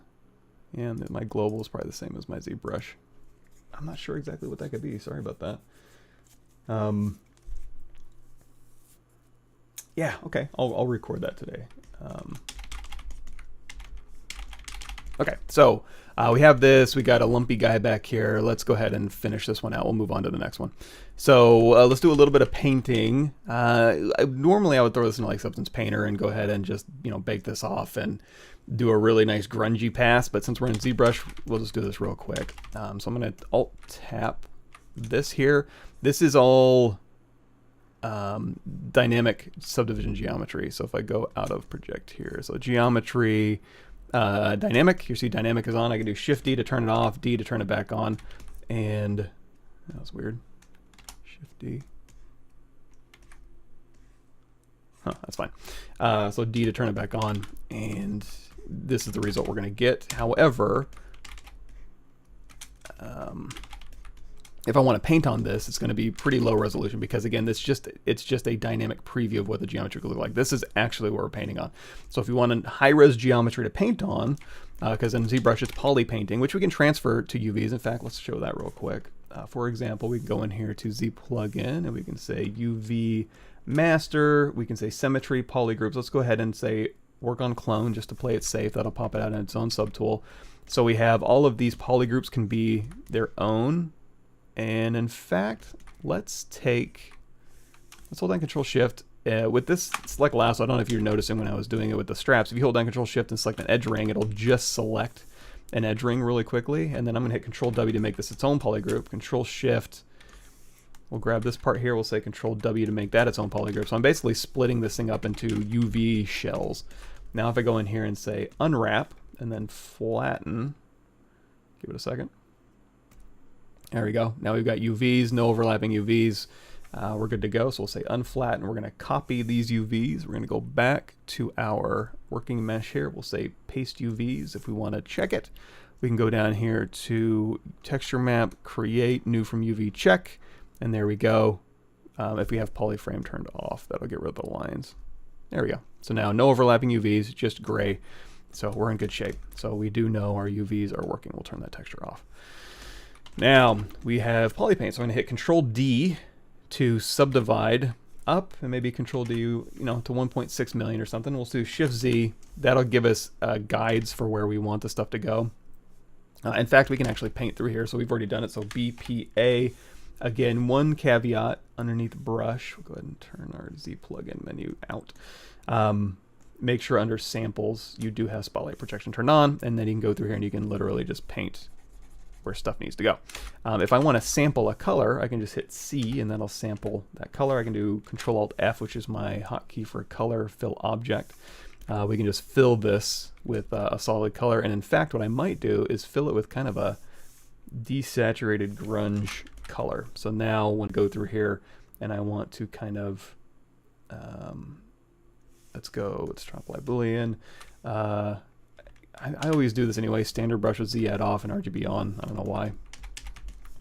Yeah, and my global is probably the same as my ZBrush. I'm not sure exactly what that could be. Sorry about that. Yeah, okay. I'll record that today. Okay, so we have this. We got a lumpy guy back here. Let's go ahead and finish this one out. We'll move on to the next one. So let's do a little bit of painting. Normally I would throw this into like Substance Painter and go ahead and just, you know, bake this off and do a really nice grungy pass. But since we're in ZBrush, we'll just do this real quick. So I'm going to Alt tap this here. This is all dynamic subdivision geometry. So if I go out of project here, so geometry, dynamic, you see dynamic is on. I can do Shift D to turn it off, D to turn it back on, and that was weird. Shift D. Huh, that's fine. So D to turn it back on, and this is the result we're going to get. However, if I want to paint on this, it's going to be pretty low resolution because again, it's just a dynamic preview of what the geometry could look like. This is actually what we're painting on. So if you want a high-res geometry to paint on, because in ZBrush it's poly painting, which we can transfer to UVs. In fact, let's show that real quick. For example, we can go in here to Z plugin and we can say UV master. We can say symmetry polygroups. Let's go ahead and say work on clone just to play it safe. That'll pop it out in its own subtool. So we have all of these polygroups can be their own. And in fact, let's hold down Control Shift with this select lasso, I don't know if you're noticing when I was doing it with the straps, if you hold down Control Shift and select an edge ring, it'll just select an edge ring really quickly, and then I'm going to hit Control W to make this its own polygroup. Control Shift, we'll grab this part here, we'll say Control W to make that its own polygroup. So I'm basically splitting this thing up into UV shells. Now if I go in here and say unwrap and then flatten, give it a second. There we go. Now we've got UVs, no overlapping UVs. We're good to go. So we'll say unflatten. We're going to copy these UVs. We're going to go back to our working mesh here. We'll say paste UVs if we want to check it. We can go down here to texture map, create new from UV check, and there we go. If we have polyframe turned off, that'll get rid of the lines. There we go. So now no overlapping UVs, just gray. So we're in good shape. So we do know our UVs are working. We'll turn that texture off. Now we have polypaint. So I'm going to hit Control D to subdivide up, and maybe Control D, to 1.6 million or something. We'll do Shift Z. That'll give us guides for where we want the stuff to go. In fact, we can actually paint through here. So we've already done it. So BPA. Again, one caveat underneath brush. We'll go ahead and turn our Z plugin menu out. Make sure under samples you do have spotlight projection turned on, and then you can go through here and you can literally just paint where stuff needs to go. If I want to sample a color, I can just hit C and that'll sample that color. I can do Control Alt F, which is my hotkey for color fill object. We can just fill this with a solid color, and in fact what I might do is fill it with kind of a desaturated grunge color. So now when I go through here and I want to kind of let's extrapolate Boolean. I always do this anyway. Standard brush with Z add off and RGB on. I don't know why.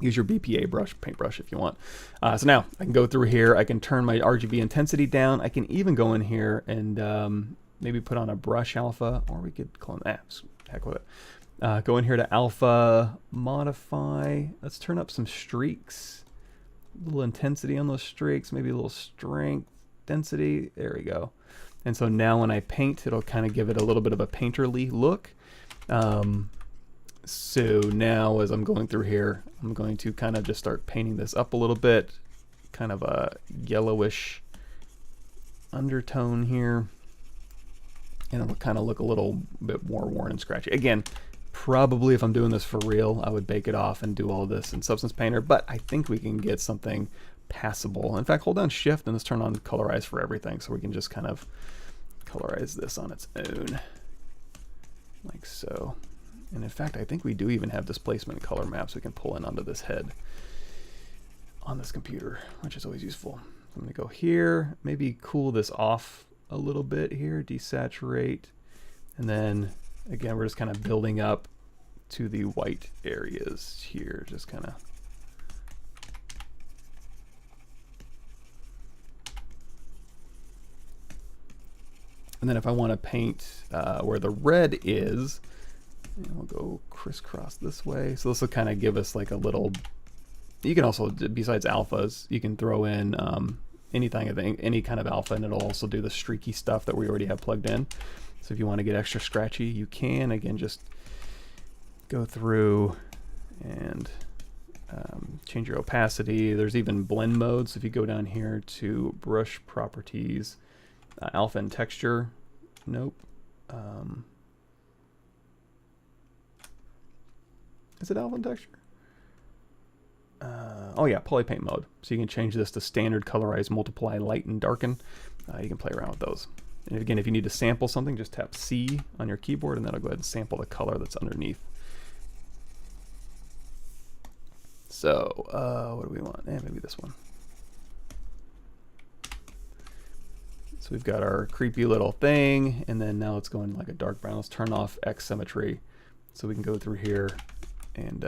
Use your BPA brush, paintbrush if you want. So now I can go through here. I can turn my RGB intensity down. I can even go in here and maybe put on a brush alpha, or we could clone that. Heck with it. Go in here to alpha, modify. Let's turn up some streaks. A little intensity on those streaks, maybe a little strength, density. There we go. And so now when I paint, it'll kind of give it a little bit of a painterly look. So now as I'm going through here, I'm going to kind of just start painting this up a little bit. Kind of a yellowish undertone here. And it'll kind of look a little bit more worn and scratchy. Again, probably if I'm doing this for real, I would bake it off and do all this in Substance Painter, but I think we can get something passable. In fact, hold down Shift and let's turn on Colorize for everything, so we can just kind of colorize this on its own, like so. And in fact, I think we do even have displacement color maps we can pull in onto this head on this computer, which is always useful. I'm going to go here, maybe cool this off a little bit here, desaturate, and then again we're just kind of building up to the white areas here, just kind of. And then if I want to paint where the red is, we'll go crisscross this way. So this will kind of give us like a little, you can also, besides alphas, you can throw in anything, any kind of alpha, and it'll also do the streaky stuff that we already have plugged in. So if you want to get extra scratchy, you can. Again, just go through and change your opacity. There's even blend modes. If you go down here to brush properties, alpha and texture, nope. Is it alpha and texture? Oh yeah, polypaint mode. So you can change this to standard, colorize, multiply, lighten, darken. You can play around with those. And again, if you need to sample something, just tap C on your keyboard and that'll go ahead and sample the color that's underneath. So what do we want? Maybe this one. So we've got our creepy little thing, and then now it's going like a dark brown. Let's turn off X symmetry. So we can go through here and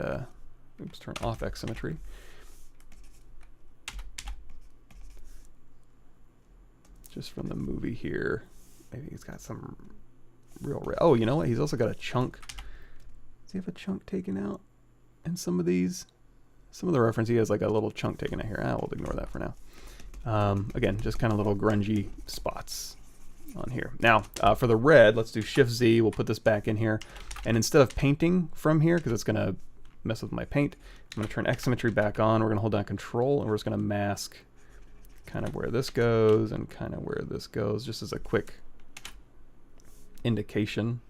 oops, turn off X symmetry. Just from the movie here. Maybe he's got some real red. Oh, you know what? He's also got a chunk. Does he have a chunk taken out in some of these? Some of the reference, he has like a little chunk taken out here. We'll ignore that for now. Again, just kind of little grungy spots on here. Now, for the red, let's do Shift Z. We'll put this back in here. And instead of painting from here, because it's going to mess with my paint, I'm going to turn X symmetry back on. We're going to hold down Control, and we're just going to mask kind of where this goes and kind of where this goes, just as a quick indication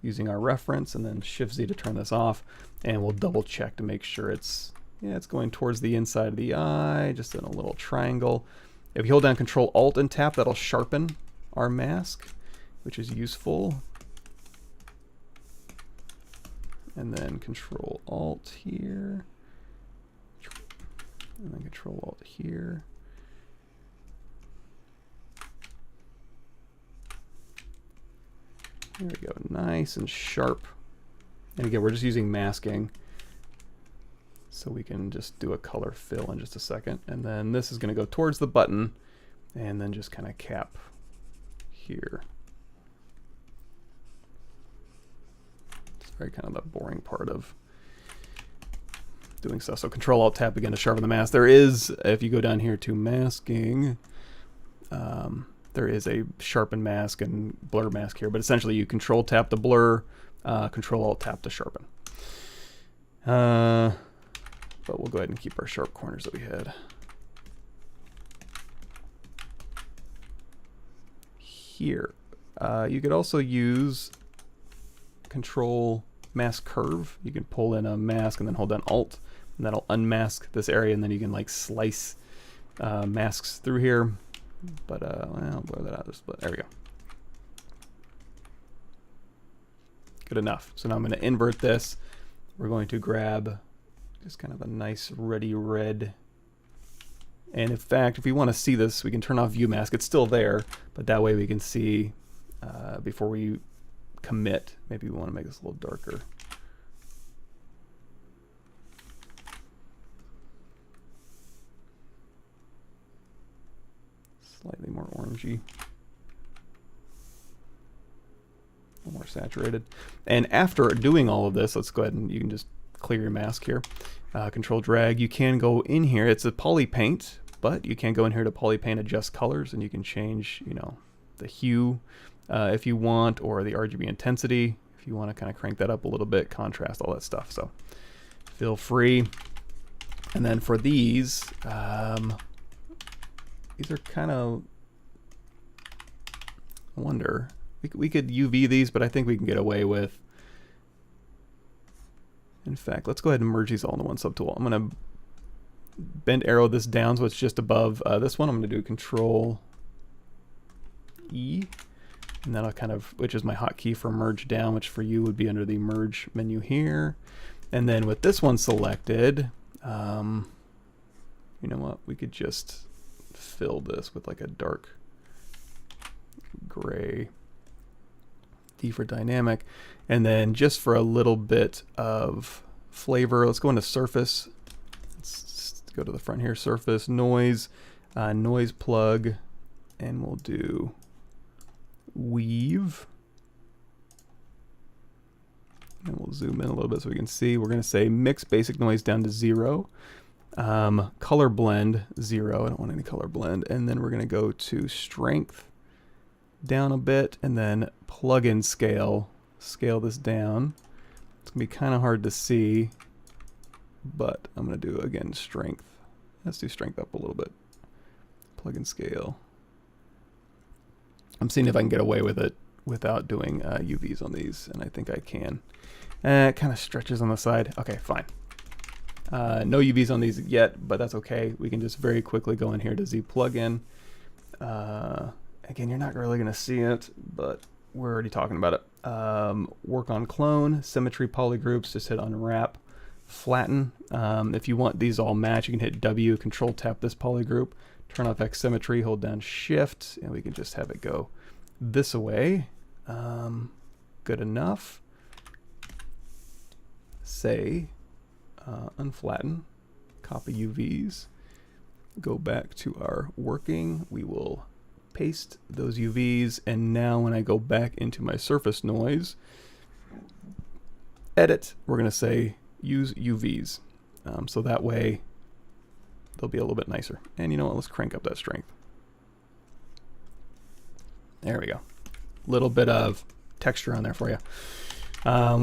using our reference, and then Shift Z to turn this off, and we'll double check to make sure it's going towards the inside of the eye, just in a little triangle. If you hold down Control Alt and tap, that'll sharpen our mask, which is useful. And then Control Alt here, and then Control Alt here. There we go, nice and sharp. And again, we're just using masking, so we can just do a color fill in just a second. And then this is going to go towards the button, and then just kind of cap here. It's very kind of the boring part of doing stuff. So Control Alt Tab again to sharpen the mask. There is, if you go down here to masking, there is a sharpen mask and blur mask here, but essentially you Control tap to blur, Control Alt tap to sharpen. But we'll go ahead and keep our sharp corners that we had. Here, you could also use Control Mask Curve. You can pull in a mask and then hold down Alt, and that'll unmask this area, and then you can like slice masks through here. But well, blur that out just, but there we go. Good enough. So now I'm going to invert this. We're going to grab just kind of a nice ruddy red. And in fact, if we want to see this, we can turn off View Mask. It's still there, but that way we can see before we commit. Maybe we want to make this a little darker. Slightly more orangey. A little more saturated. And after doing all of this, let's go ahead and you can just clear your mask here. Control drag. You can go in here. It's a poly paint, but you can go in here to poly paint, adjust colors, and you can change, you know, the hue if you want, or the RGB intensity if you want to kind of crank that up a little bit, contrast, all that stuff. So feel free. And then for these are kind of, I wonder, we could UV these, but I think we can get away with. In fact, let's go ahead and merge these all into one subtool. I'm going to bend arrow this down so it's just above this one. I'm going to do Control E, and that'll kind of, which is my hotkey for merge down, which for you would be under the merge menu here. And then with this one selected, you know what, we could just fill this with like a dark gray. D for dynamic, and then just for a little bit of flavor, let's go into surface. Let's go to the front here, surface, noise, noise plug, and we'll do weave. And we'll zoom in a little bit so we can see. We're going to say mix basic noise down to 0. Color blend 0. I don't want any color blend. And then we're going to go to strength down a bit, and then plug-in scale. Scale this down. It's going to be kind of hard to see, but I'm going to do, again, strength. Let's do strength up a little bit. Plug-in scale. I'm seeing if I can get away with it without doing UVs on these, and I think I can. It kind of stretches on the side. Okay, fine. No UVs on these yet, but that's okay. We can just very quickly go in here to Z plugin. Again, you're not really going to see it, but we're already talking about it. Work on clone, symmetry polygroups, just hit unwrap, flatten. If you want these all match, you can hit W, Control tap this polygroup, turn off X symmetry, hold down Shift, and we can just have it go this way. Good enough. Say unflatten, copy UVs, go back to our working. We will paste those UVs, and now when I go back into my surface noise, edit, we're going to say use UVs. So that way they'll be a little bit nicer. And you know what, let's crank up that strength. There we go. Little bit of texture on there for you.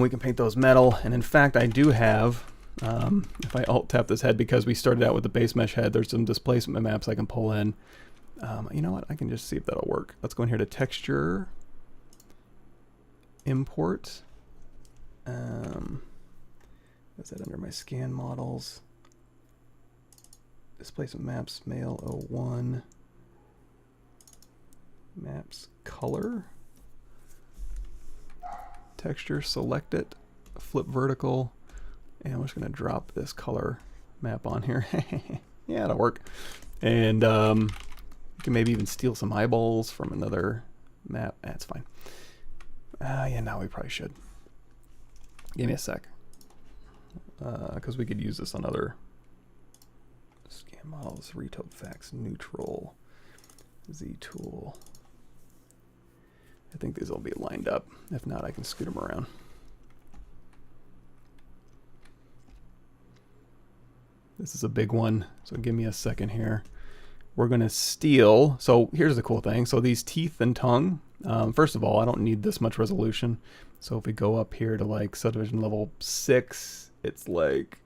We can paint those metal, and in fact I do have If I alt tap this head, because we started out with the base mesh head, there's some displacement maps I can pull in. You know what? I can just see if that'll work. Let's go in here to texture, import. Is that under my scan models? Displacement maps, male 01. Maps color. Texture, select it, flip vertical, and we're just going to drop this color map on here. Yeah, it'll work. And you can maybe even steal some eyeballs from another map. That's fine. Yeah, now we probably should. Give me a sec. Because we could use this on other scan models, retope fax, neutral, Z tool. I think these will be lined up. If not, I can scoot them around. This is a big one, so give me a second here. We're going to steal. So here's the cool thing. So these teeth and tongue, first of all, I don't need this much resolution. So if we go up here to like subdivision level 6, it's like,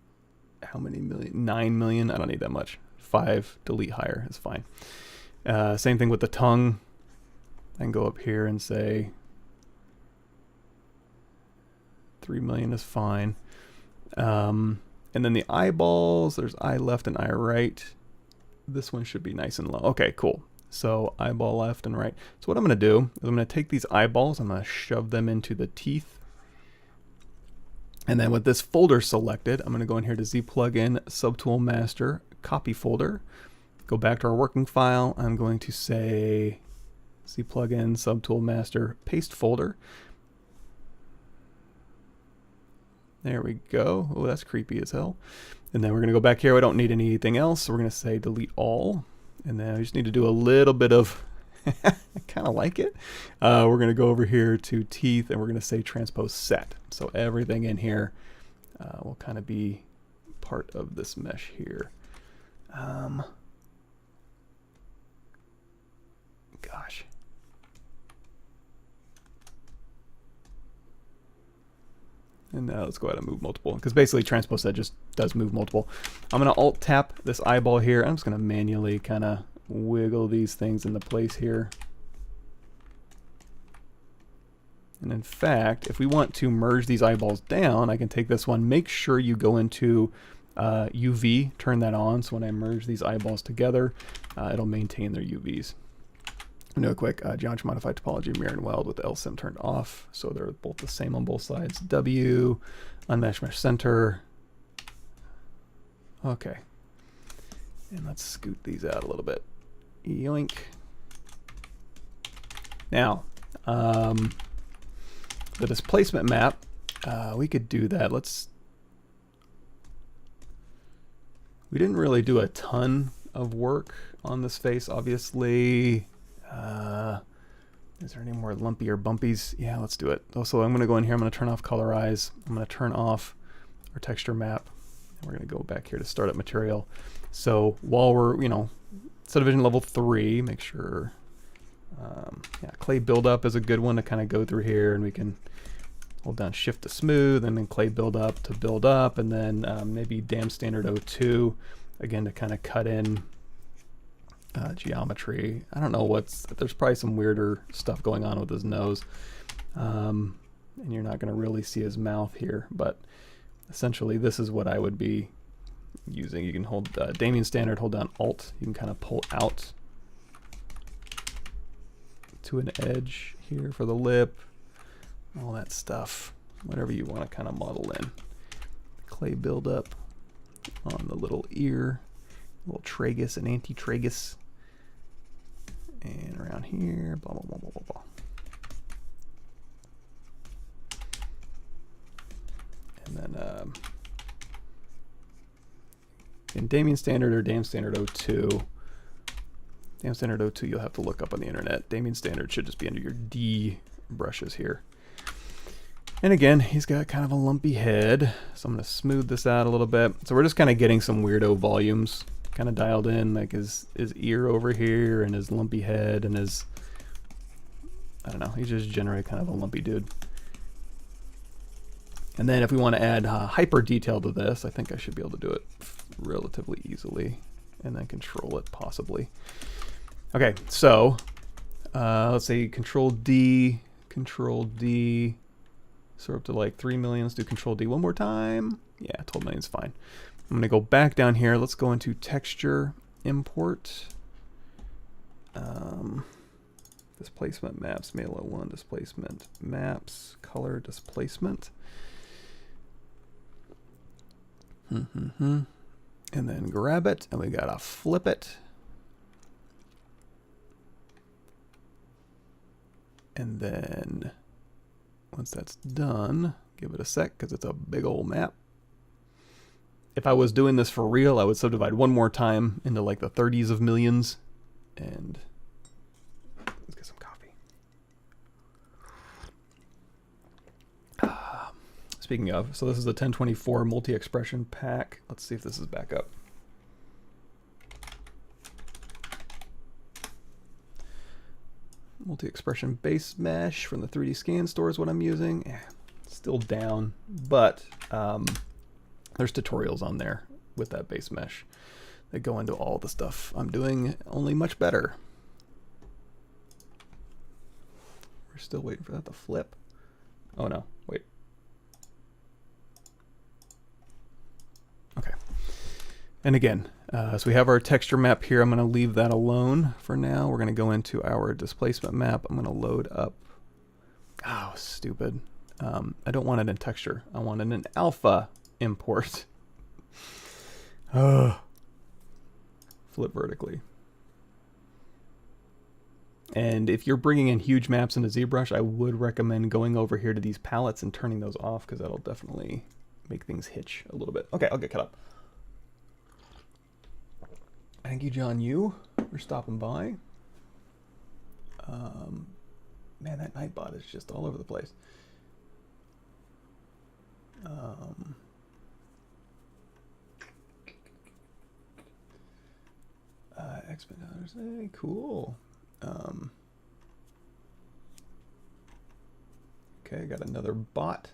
how many million? 9 million? I don't need that much. 5, delete higher is fine. Same thing with the tongue. I can go up here and say 3 million is fine. And then the eyeballs, there's eye left and eye right. This one should be nice and low. Okay, cool. So eyeball left and right. So what I'm going to do is I'm going to take these eyeballs, I'm going to shove them into the teeth. And then with this folder selected, I'm going to go in here to Z plugin, subtool master, copy folder. Go back to our working file. I'm going to say Z plugin, subtool master, paste folder. There we go. Oh, that's creepy as hell. And then we're going to go back here. I don't need anything else. So we're going to say delete all. And then I just need to do a little bit of, I kind of like it. We're going to go over here to teeth and we're going to say transpose set. So everything in here will kind of be part of this mesh here. Gosh. And now let's go ahead and move multiple, because basically transpose set just does move multiple. I'm going to alt tap this eyeball here. I'm just going to manually kind of wiggle these things into place here. And in fact, if we want to merge these eyeballs down, I can take this one. Make sure you go into UV, turn that on, so when I merge these eyeballs together, it'll maintain their UVs. No quick geometry modified topology mirror and weld with the LSIM turned off, so they're both the same on both sides. W, unmesh mesh center. Okay, and let's scoot these out a little bit. Yoink. Now, the displacement map, we could do that. We didn't really do a ton of work on this face, obviously. Is there any more lumpy or bumpies? Yeah, let's do it. Also, I'm going to go in here. I'm going to turn off colorize. I'm going to turn off our texture map. And we're going to go back here to startup material. So while we're, subdivision level 3, make sure, yeah, clay buildup is a good one to kind of go through here, and we can hold down shift to smooth, and then clay buildup to build up, and then maybe dam standard 02 again to kind of cut in geometry. I don't know there's probably some weirder stuff going on with his nose, and you're not going to really see his mouth here, but essentially this is what I would be using. You can hold Damien standard, hold down alt, you can kind of pull out to an edge here for the lip, all that stuff, whatever you want to kind of model in. Clay buildup on the little ear, little tragus and anti-tragus, and around here, blah, blah, blah, blah, blah, blah. And then in Damien standard or Dam standard 02, Dam standard 02 you'll have to look up on the internet. Damien standard should just be under your D brushes here. And again, he's got kind of a lumpy head, so I'm going to smooth this out a little bit. So we're just kind of getting some weirdo volumes kind of dialed in, like his ear over here and his lumpy head and his, I don't know, he's just generally kind of a lumpy dude.
And then if we want to add hyper detail to this, I think I should be able to do it relatively easily, and then control it possibly. Okay, so let's say Control D, so up to like 3 million. Let's do Control D one more time. Yeah, 12 million is fine. I'm going to go back down here. Let's go into Texture, Import, Displacement Maps, Malo 1, Displacement Maps, Color Displacement. And then grab it, and we gotta flip it. And then once that's done, give it a sec because it's a big old map. If I was doing this for real, I would subdivide one more time into like the 30s of millions. And let's get some coffee. Speaking of, so this is a 1024 multi-expression pack. Let's see if this is back up. Multi-expression base mesh from the 3D scan store is what I'm using. Still down, but there's tutorials on there with that base mesh that go into all the stuff I'm doing, only much better. We're still waiting for that to flip. Oh no, wait. Okay. And again, so we have our texture map here. I'm going to leave that alone for now. We're going to go into our displacement map. I'm going to load up. Oh, stupid. I don't want it in texture. I want it in alpha import. Flip vertically. And if you're bringing in huge maps into ZBrush, I would recommend going over here to these palettes and turning those off, because that'll definitely make things hitch a little bit. Okay, I'll get caught up. Thank you, John Yu, for stopping by. Man, that Nightbot is just all over the place. Expeditors, hey, cool. Okay, got another bot.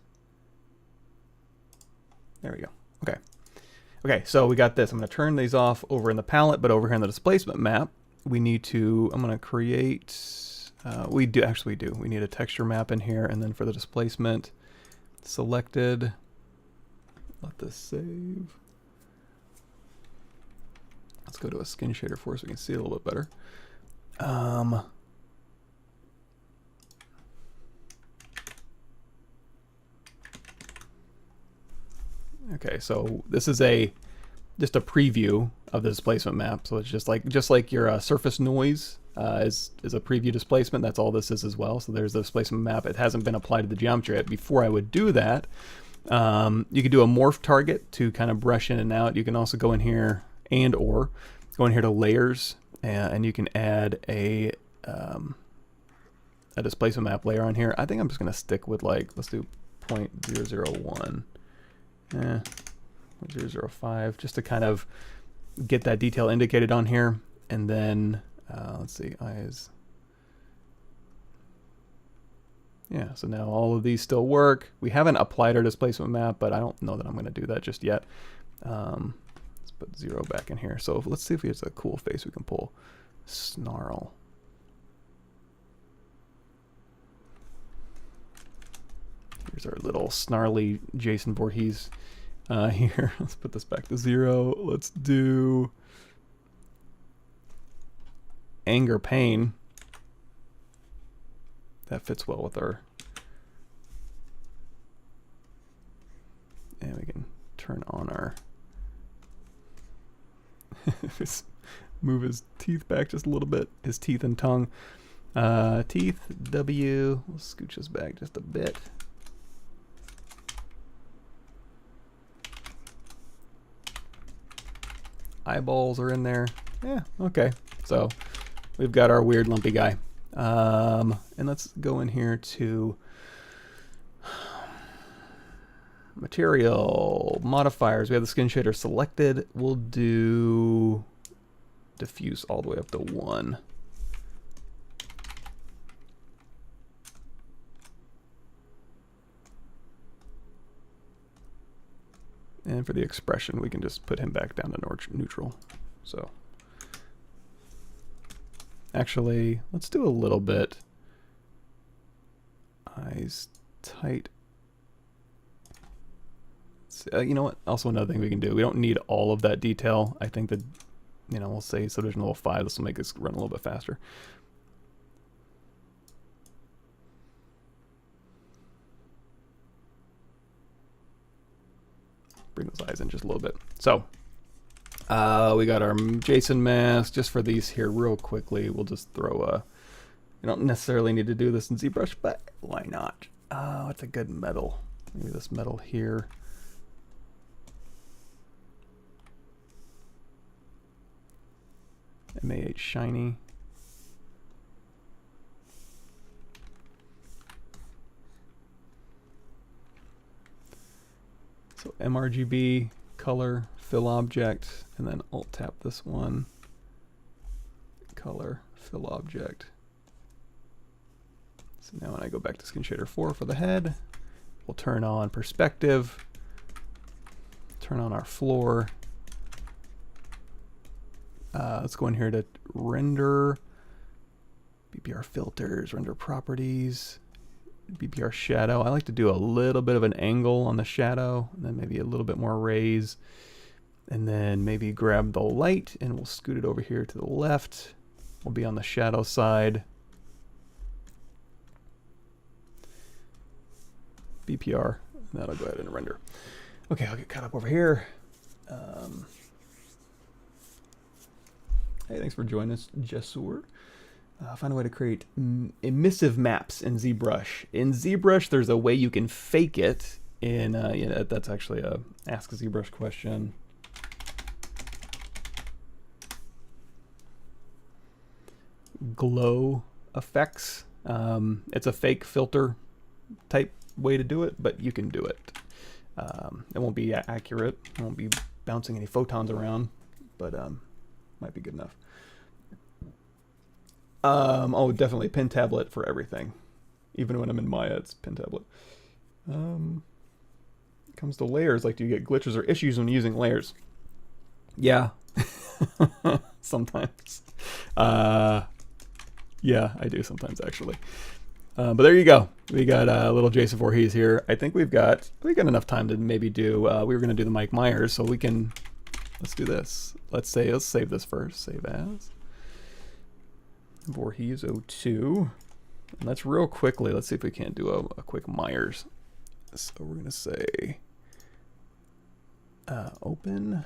There we go. Okay. Okay, so we got this. I'm going to turn these off over in the palette, but over here in the displacement map, we need to, I'm going to create, we do. We need a texture map in here, and then for the displacement, selected, let this save. Let's go to a skin shader for us so we can see it a little bit better. Okay, so this is just a preview of the displacement map. So it's just like your surface noise is a preview displacement. That's all this is as well. So there's the displacement map. It hasn't been applied to the geometry yet. Before I would do that, you could do a morph target to kind of brush in and out. You can also go in here or go in here to layers, and you can add a displacement map layer on here. I think I'm just going to stick with let's do 0.001. 0.005, just to kind of get that detail indicated on here. And then let's see, eyes. Yeah, so now all of these still work. We haven't applied our displacement map, but I don't know that I'm going to do that just yet. Let's put 0 back in here. So let's see if we have a cool face we can pull. Snarl. Here's our little snarly Jason Voorhees here. Let's put this back to 0. Let's do anger pain. That fits well with our, and we can turn on our move his teeth back just a little bit, his teeth and tongue. Teeth, W, we'll scooch this back just a bit. Eyeballs are in there. Yeah, okay. So we've got our weird lumpy guy. And let's go in here to material, modifiers. We have the skin shader selected. We'll do diffuse all the way up to 1.
And for the expression, we can just put him back down to neutral. So actually, let's do a little bit. Eyes tight. You know what? Also another thing we can do. We don't need all of that detail. I think that, you know, we'll say subdivision level 5. This will make us run a little bit faster. Bring those eyes in just a little bit. So we got our Jason mask. Just for these here real quickly, we'll just throw a, you don't necessarily need to do this in ZBrush, but why not? What's a good metal? Maybe this metal here. MA8 shiny. So MRGB, color, fill object, and then alt tap this one. Color, fill object. So now when I go back to Skin Shader 4 for the head, we'll turn on perspective, turn on our floor. Let's go in here to render, BPR filters, render properties, BPR shadow. I like to do a little bit of an angle on the shadow, and then maybe a little bit more raise, and then maybe grab the light and we'll scoot it over here to the left. We'll be on the shadow side. BPR, and that'll go ahead and render. Okay, I'll get caught up over here. Hey, thanks for joining us, Jesur. Find a way to create emissive maps in ZBrush. In ZBrush, there's a way you can fake it. In you know, that's actually a Ask a ZBrush question. Glow effects. It's a fake filter type way to do it, but you can do it. It won't be accurate. It won't be bouncing any photons around, but might be good enough. Oh, definitely pin tablet for everything. Even when I'm in Maya, it's pin tablet. It comes to layers, like, do you get glitches or issues when using layers? Yeah. Sometimes. Yeah, I do sometimes, actually. But there you go. We got a little Jason Voorhees here. I think we got enough time to maybe do. We were going to do the Mike Myers, so we can. Let's do this. Let's save this first. Save as Voorhees 02. And let's real quickly. Let's see if we can't do a quick Myers. So we're going to say open.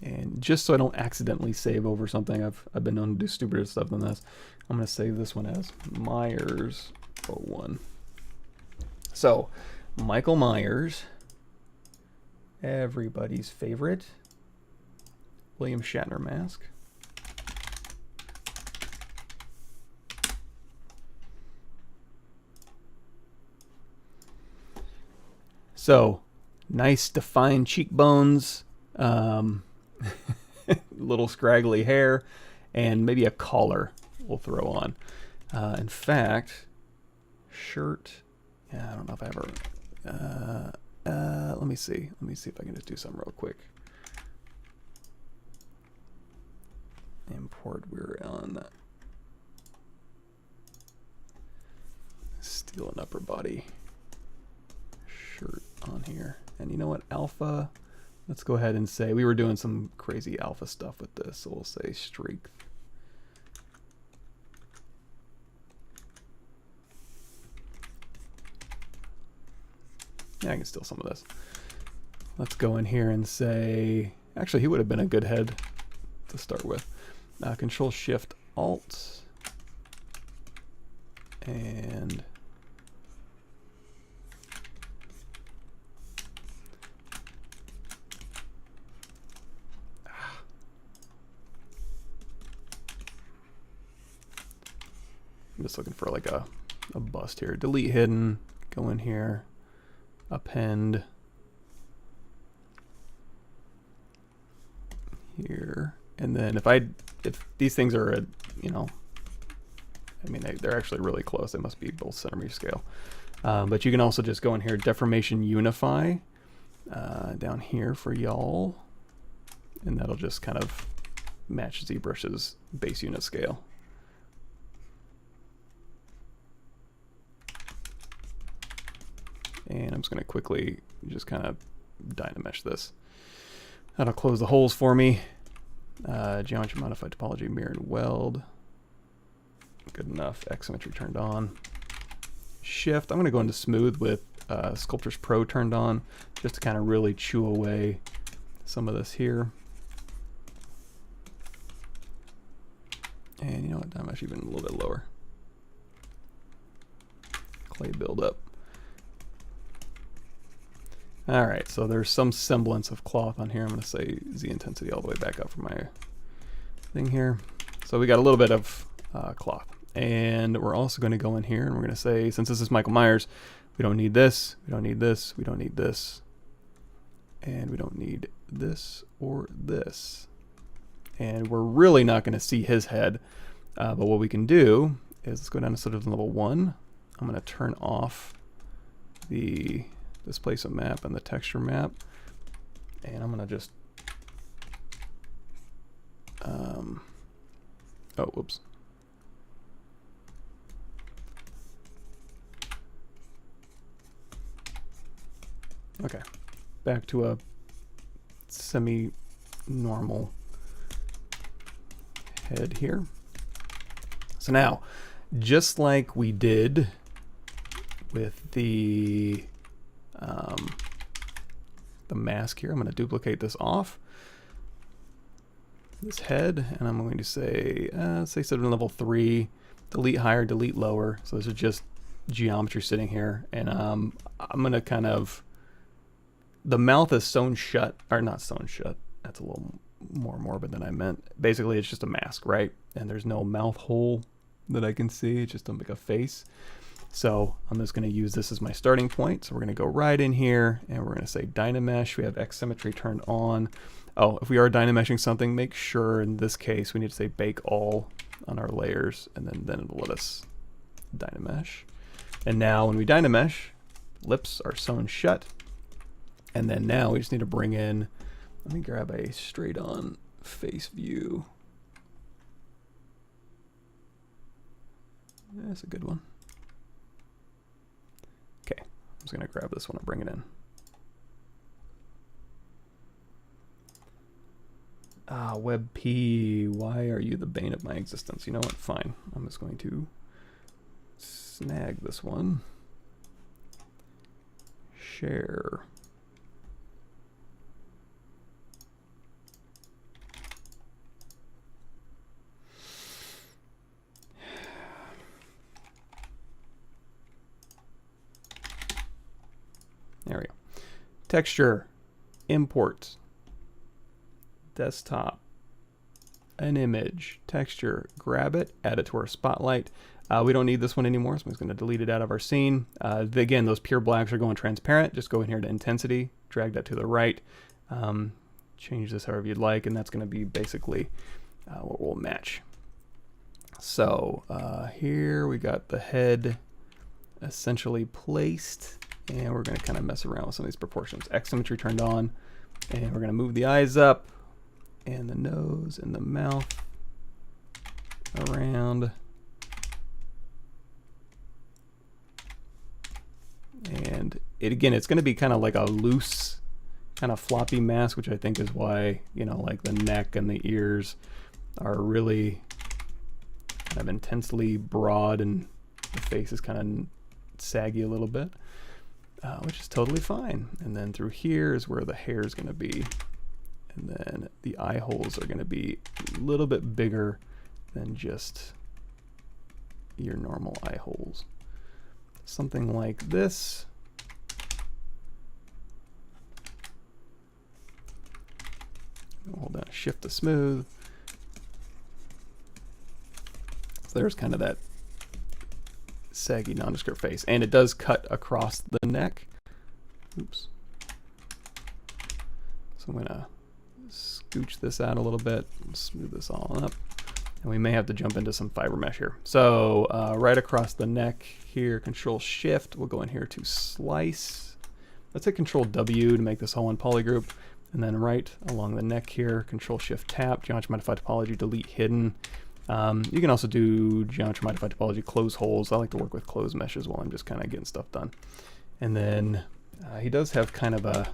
And just so I don't accidentally save over something, I've been known to do stupider stuff than this. I'm going to save this one as Myers 01. So, Michael Myers, everybody's favorite, William Shatner mask. So, nice defined cheekbones. Little scraggly hair, and maybe a collar we'll throw on. In fact, shirt. Yeah, I don't know if I ever. Let me see. Let me see if I can just do something real quick. Import. We're on steel and upper body shirt on here, and you know what? Alpha. Let's go ahead and say, we were doing some crazy alpha stuff with this, so we'll say strength. Yeah, I can steal some of this. Let's go in here and say, actually he would have been a good head to start with. Control Shift Alt. And I'm just looking for like a bust here. Delete hidden, go in here, append here, and then if these things are, you know, I mean they're actually really close. They must be both centimeter scale.
But you can also just go in here, Deformation Unify, down here for y'all, and that'll just kind of match ZBrush's base unit scale. And I'm just going to quickly just kind of Dynamesh this. That'll close the holes for me. Geometry Modify Topology Mirror and Weld. Good enough. X Symmetry turned on. Shift. I'm going to go into Smooth with Sculptors Pro turned on, just to kind of really chew away some of this here. And you know what? Dynamesh even a little bit lower. Clay buildup. All right, so there's some semblance of cloth on here. I'm going to say Z intensity all the way back up for my thing here. So we got a little bit of cloth. And we're also going to go in here and we're going to say, since this is Michael Myers, we don't need this, we don't need this, we don't need this, and we don't need this or this. And we're really not going to see his head. But what we can do is let's go down to sort of level 1. I'm going to turn off the displacement map and the texture map, and I'm gonna just oh, whoops. Okay, back to a semi-normal head here. So now, just like we did with the mask here, I'm going to duplicate this off, this head, and I'm going to say, say sort of level 3, delete higher, delete lower. So this is just geometry sitting here, and I'm going to kind of, the mouth is sewn shut, or not sewn shut, that's a little more morbid than I meant. Basically, it's just a mask, right? And there's no mouth hole that I can see, it's just like a face. So I'm just going to use this as my starting point. So we're going to go right in here and we're going to say Dynamesh. We have X Symmetry turned on. Oh, if we are Dynameshing something, make sure in this case we need to say Bake All on our layers, and then it'll let us Dynamesh. And now when we Dynamesh, lips are sewn shut. And then now we just need to bring in, let me grab a straight on face view. That's a good one. Okay, I'm just going to grab this one and bring it in. Ah, WebP, why are you the bane of my existence? You know what? Fine. I'm just going to snag this one. Share. There we go. Texture, import, desktop, an image, texture, grab it, add it to our spotlight. We don't need this one anymore, so I'm just going to delete it out of our scene. Again, those pure blacks are going transparent. Just go in here to intensity, drag that to the right, change this however you'd like, and that's going to be basically what we'll match. So here we got the head essentially placed. And we're going to kind of mess around with some of these proportions. X Symmetry turned on, and we're going to move the eyes up, and the nose and the mouth around. And again, it's going to be kind of like a loose, kind of floppy mask, which I think is why, you know, like the neck and the ears are really kind of intensely broad, and the face is kind of saggy a little bit. Which is totally fine. And then through here is where the hair is going to be. And then the eye holes are going to be a little bit bigger than just your normal eye holes. Something like this. Hold down Shift to smooth. So there's kind of that saggy nondescript face, and it does cut across the neck. Oops. So I'm gonna scooch this out a little bit, smooth this all up. And we may have to jump into some fiber mesh here. So right across the neck here, Control Shift, we'll go in here to slice. Let's hit Control W to make this all one polygroup. And then right along the neck here, Control Shift Tap, Geometry Modified Topology, Delete Hidden. You can also do Geometry Modified Topology, Close Holes. I like to work with closed meshes while I'm just kind of getting stuff done. And then he does have kind of a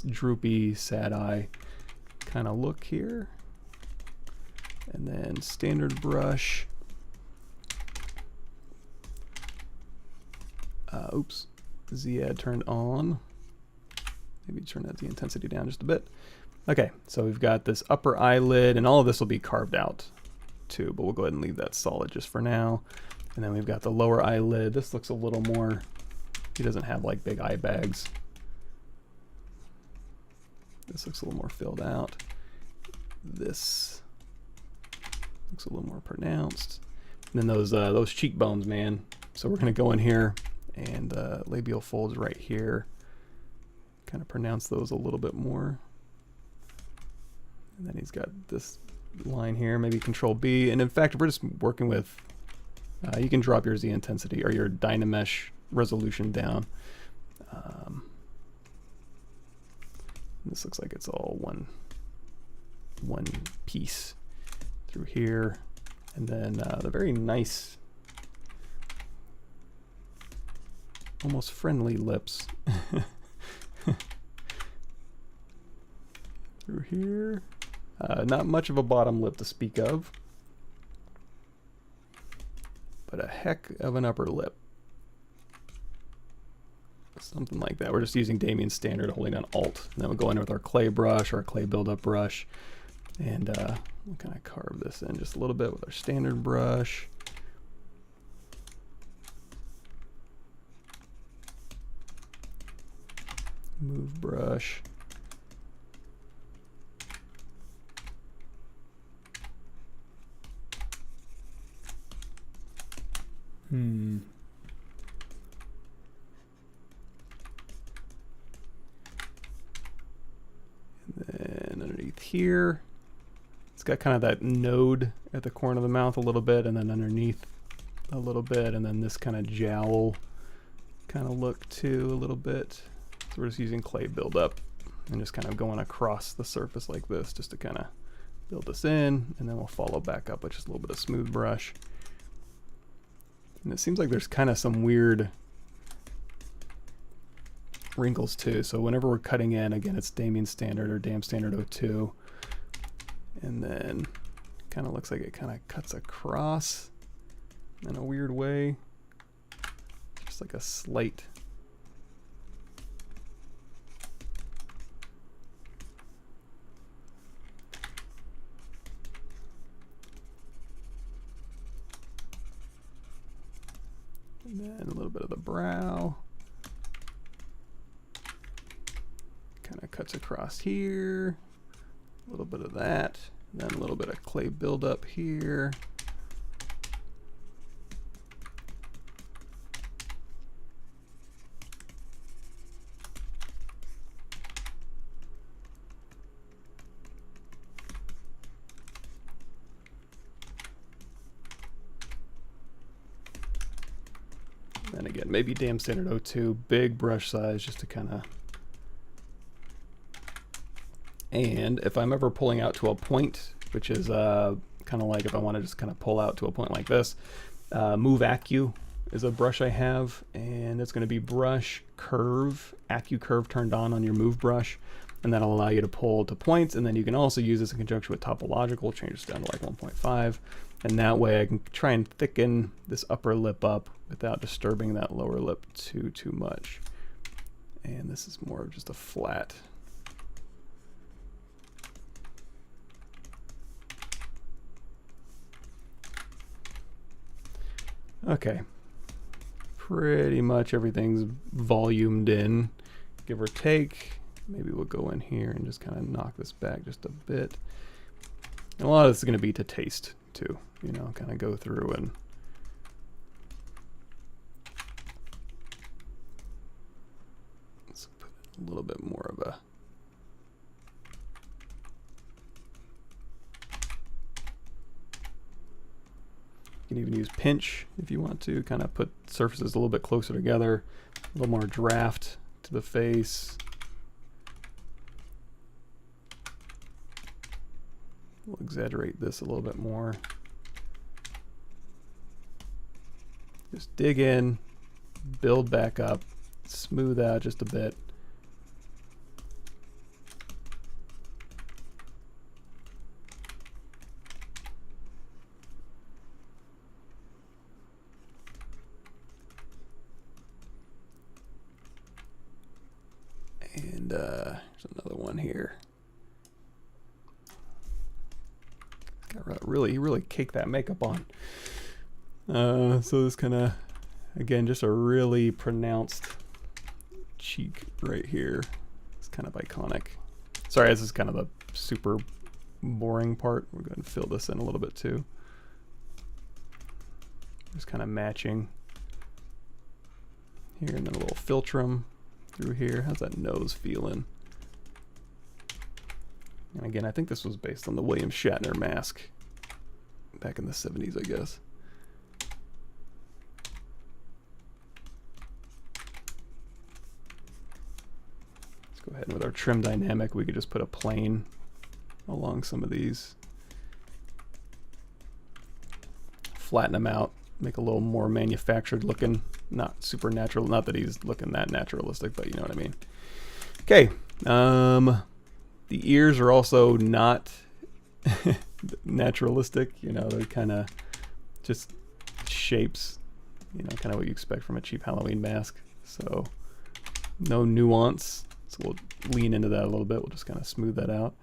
droopy, sad eye kind of look here. And then standard brush. Oops, Z-add turned on. Maybe turn that Z intensity down just a bit. Okay, so we've got this upper eyelid, and all of this will be carved out too, but we'll go ahead and leave that solid just for now. And then we've got the lower eyelid. This looks a little more, he doesn't have like big eye bags. This looks a little more filled out. This looks a little more pronounced. And then those cheekbones, man. So we're gonna go in here and labial folds right here. Kind of pronounce those a little bit more. And then he's got this line here, maybe Control B. And in fact, we're just working with, you can drop your Z intensity or your Dynamesh resolution down. This looks like it's all one piece through here. And then the very nice, almost friendly lips. Through here. Not much of a bottom lip to speak of, but a heck of an upper lip. Something like that. We're just using Damien's standard, holding down Alt, and then we'll go in with our clay brush, our clay buildup brush, and we'll kind of carve this in just a little bit with our standard brush. Move brush. And then underneath here, it's got kind of that node at the corner of the mouth a little bit, and then underneath a little bit, and then this kind of jowl kind of look too a little bit. So we're just using clay buildup and just kind of going across the surface like this just to kind of build this in, and then we'll follow back up with just a little bit of smooth brush. And it seems like there's kind of some weird wrinkles too. So whenever we're cutting in, again, it's Damien's standard or Dam standard 02. And then kind of looks like it kind of cuts across in a weird way. Just like a slight. And then a little bit of the brow. Kind of cuts across here. A little bit of that. And then a little bit of clay buildup here. And again, maybe Dam standard 02, big brush size just to kind of. And if I'm ever pulling out to a point, which is kind of like if I want to just kind of pull out to a point like this, Move Acu is a brush I have, and it's going to be brush curve, Acu curve turned on your move brush, and that'll allow you to pull to points. And then you can also use this in conjunction with topological, change this down to like 1.5, and that way I can try and thicken this upper lip up without disturbing that lower lip too much. And this is more of just a flat. Okay, pretty much everything's volumed in, give or take. Maybe we'll go in here and just kind of knock this back just a bit. And a lot of this is going to be to taste too, you know, kind of go through and let's put a little bit more of a You can even use pinch if you want to, kind of put surfaces a little bit closer together, a little more draft to the face. We'll exaggerate this a little bit more. Just dig in, build back up, smooth out just a bit. And there's another one here. He really caked that makeup on. So this kind of, again, just a really pronounced cheek right here. It's kind of iconic. Sorry, this is kind of the super boring part. We're going to fill this in a little bit too. Just kind of matching here, and then a little filtrum through here. How's that nose feeling? And again, I think this was based on the William Shatner mask back in the 70s, I guess. Let's go ahead, and with our trim dynamic, we could just put a plane along some of these. Flatten them out, make a little more manufactured looking, not super natural. Not that he's looking that naturalistic, but you know what I mean. Okay. The ears are also not naturalistic, you know, they're kind of just shapes, you know, kind of what you expect from a cheap Halloween mask. So no nuance. So we'll lean into that a little bit. We'll just kind of smooth that out.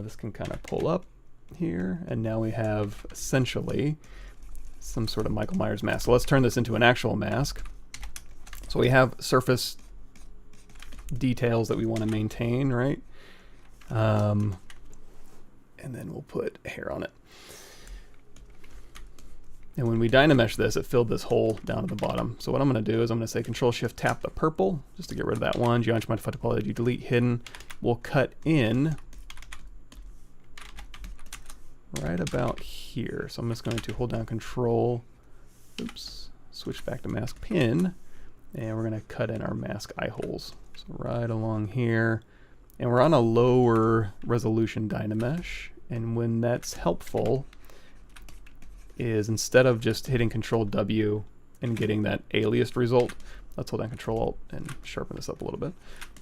This can kind of pull up here, and now we have essentially some sort of Michael Myers mask. So let's turn this into an actual mask. So we have surface details that we want to maintain, right? And then we'll put hair on it. And when we Dynamesh this, it filled this hole down at the bottom. So what I'm going to do is I'm going to say Control-Shift-Tap the purple, just to get rid of that one. Geometry Modify Topology, delete hidden. We'll cut in right about here. So I'm just going to hold down Control, oops, switch back to Mask Pin, and we're going to cut in our mask eye holes. So right along here. And we're on a lower resolution Dynamesh, and when that's helpful is instead of just hitting Control W and getting that aliased result, let's hold down Control Alt and sharpen this up a little bit.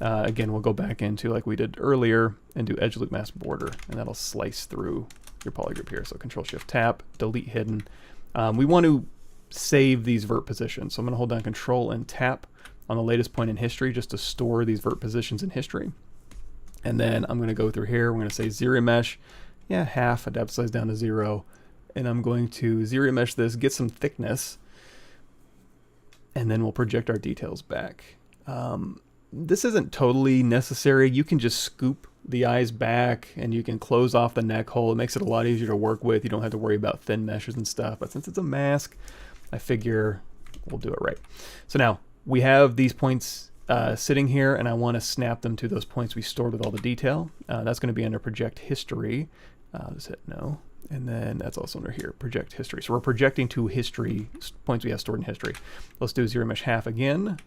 Again, we'll go back into, like we did earlier, and do Edge Loop Mask Border, and that'll slice through your polygroup here. So Control-Shift-Tap, delete hidden. We want to save these vert positions, so I'm going to hold down Control and Tap on the latest point in history just to store these vert positions in history. And then I'm going to go through here. We're going to say ZBrush, yeah, half, adapt size down to 0. And I'm going to ZBrush this, get some thickness, and then we'll project our details back. This isn't totally necessary. You can just scoop the eyes back and you can close off the neck hole. It makes it a lot easier to work with. You don't have to worry about thin meshes and stuff. But since it's a mask, I figure we'll do it right. So now we have these points sitting here, and I want to snap them to those points we stored with all the detail. That's going to be under Project History. Just hit no, and then that's also under here, Project History. So we're projecting to history, points we have stored in history. Let's do ZBrush half again.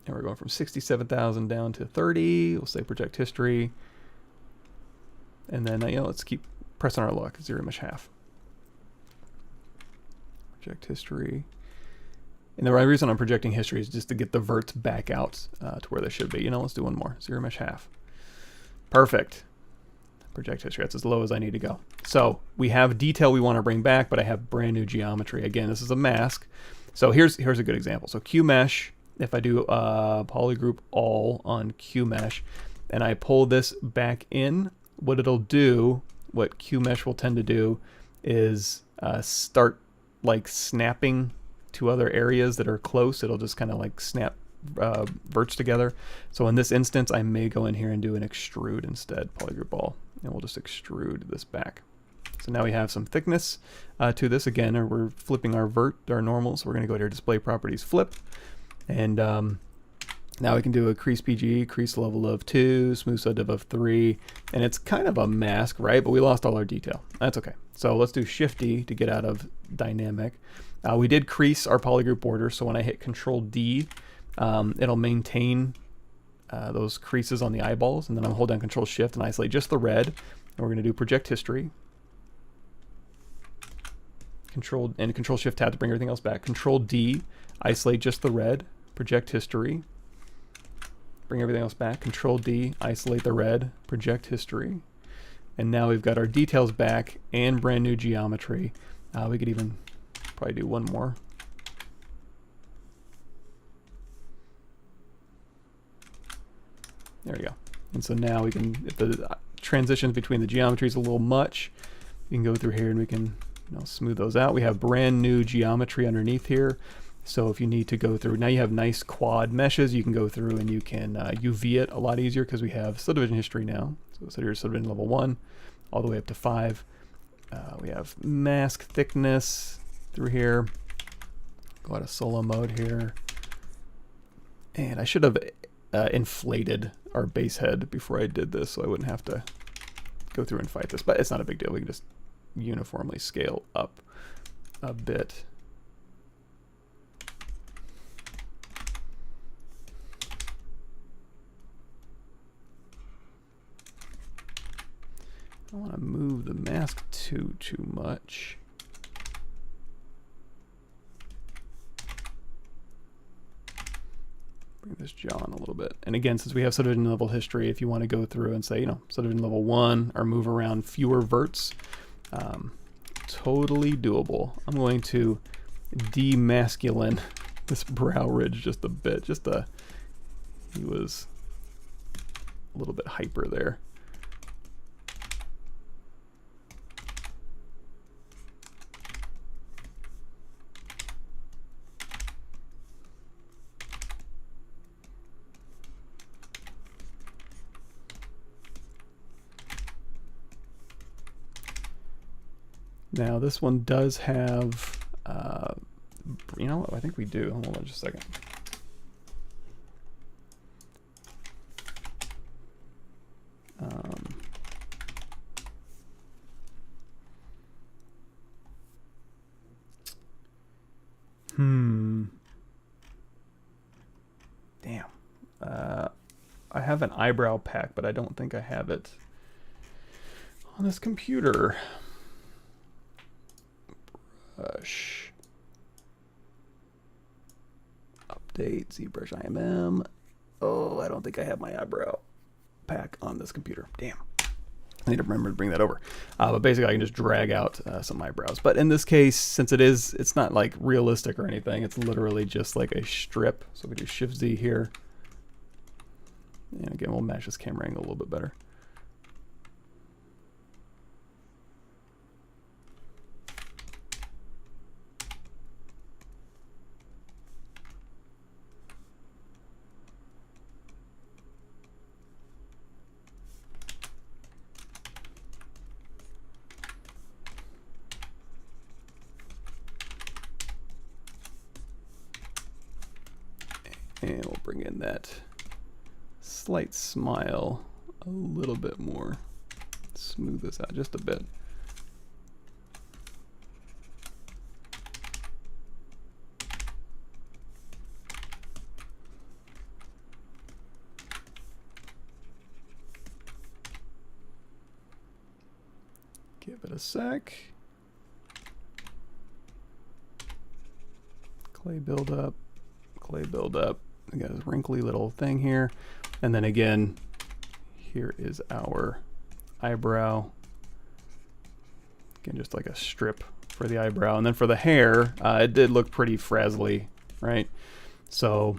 And we're going from 67,000 down to 30. We'll say Project History. And then, you know, let's keep pressing our luck. ZBrush half. Project History. And the right reason I'm projecting history is just to get the verts back out to where they should be. You know, let's do one more. ZBrush half. Perfect. Project history. That's as low as I need to go. So we have detail we want to bring back, but I have brand new geometry. Again, this is a mask. So here's a good example. So QMesh, if I do polygroup all on QMesh, and I pull this back in, what it'll do, what QMesh will tend to do, is start like snapping to other areas that are close. It'll just kind of like snap verts together. So in this instance, I may go in here and do an extrude instead, polygroup all, and we'll just extrude this back. So now we have some thickness to this. Again, we're flipping our vert, our normal, so we're going to go to our display properties, flip, and Now we can do a crease PG, crease level of 2, smooth sub of 3, and it's kind of a mask, right? But we lost all our detail. That's okay. So let's do Shift D to get out of dynamic. We did crease our polygroup border, so when I hit Control D, it'll maintain those creases on the eyeballs, and then I'll hold down Control Shift and isolate just the red. And we're going to do Project History. Control Shift Tab to bring everything else back. Control D, isolate just the red, Project History. Bring everything else back. Control D, isolate the red, Project History. And now we've got our details back and brand new geometry. We could even probably do one more. There we go. And so now we can, if the transitions between the geometry is a little much, we can go through here and we can smooth those out. We have brand new geometry underneath here. So if you need to go through, now you have nice quad meshes, you can go through and you can UV it a lot easier because we have subdivision history now. So here's subdivision level 1 all the way up to 5. We have mask thickness through here. Go out of solo mode here. And I should have inflated our base head before I did this so I wouldn't have to go through and fight this, but it's not a big deal. We can just uniformly scale up a bit. I don't want to move the mask too much. Bring this jaw on a little bit. And again, since we have subdivision level history, if you want to go through and say, subdivision level 1 or move around fewer verts, totally doable. I'm going to demasculine this brow ridge just a bit. He was a little bit hyper there. Now this one does have, you know what, I think we do. Hold on just a second. Damn. I have an eyebrow pack, but I don't think I have it on this computer. Brush. Update, ZBrush IMM. Oh, I don't think I have my eyebrow pack on this computer. Damn. I need to remember to bring that over. But basically I can just drag out some eyebrows. But in this case, since it's not like realistic or anything, it's literally just like a strip. So we do Shift Z here. And again, we'll match this camera angle a little bit better. And we'll bring in that slight smile a little bit more. Smooth this out just a bit. Give it a sec. Clay buildup, clay buildup. We got this wrinkly little thing here. And then again, here is our eyebrow. Again, just like a strip for the eyebrow. And then for the hair, it did look pretty frazzly, right? So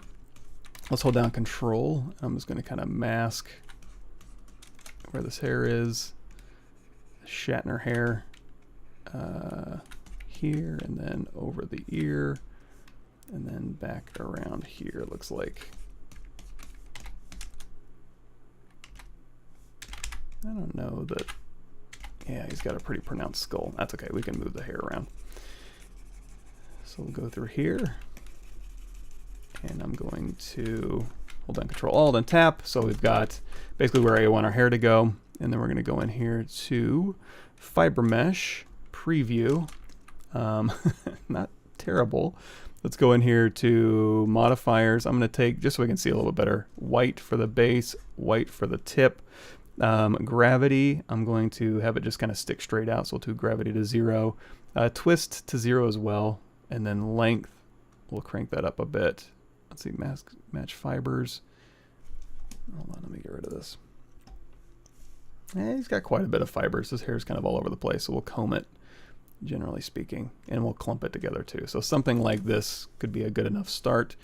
let's hold down Control. I'm just going to kind of mask where this hair is. Shatner hair here, and then over the ear. And then back around here, it looks like. I don't know that. Yeah, he's got a pretty pronounced skull. That's okay, we can move the hair around. So we'll go through here. And I'm going to hold down Control Alt and tap. So we've got basically where I want our hair to go. And then we're going to go in here to Fiber Mesh, Preview. Not terrible. Let's go in here to Modifiers. I'm going to take, just so we can see a little bit better, white for the base, white for the tip. Gravity, I'm going to have it just kind of stick straight out, so we'll do gravity to 0. Twist to 0 as well. And then length, we'll crank that up a bit. Let's see, match fibers. Hold on, let me get rid of this. He's got quite a bit of fibers. His hair's kind of all over the place, so we'll comb it, generally speaking, and we'll clump it together too. So something like this could be a good enough start.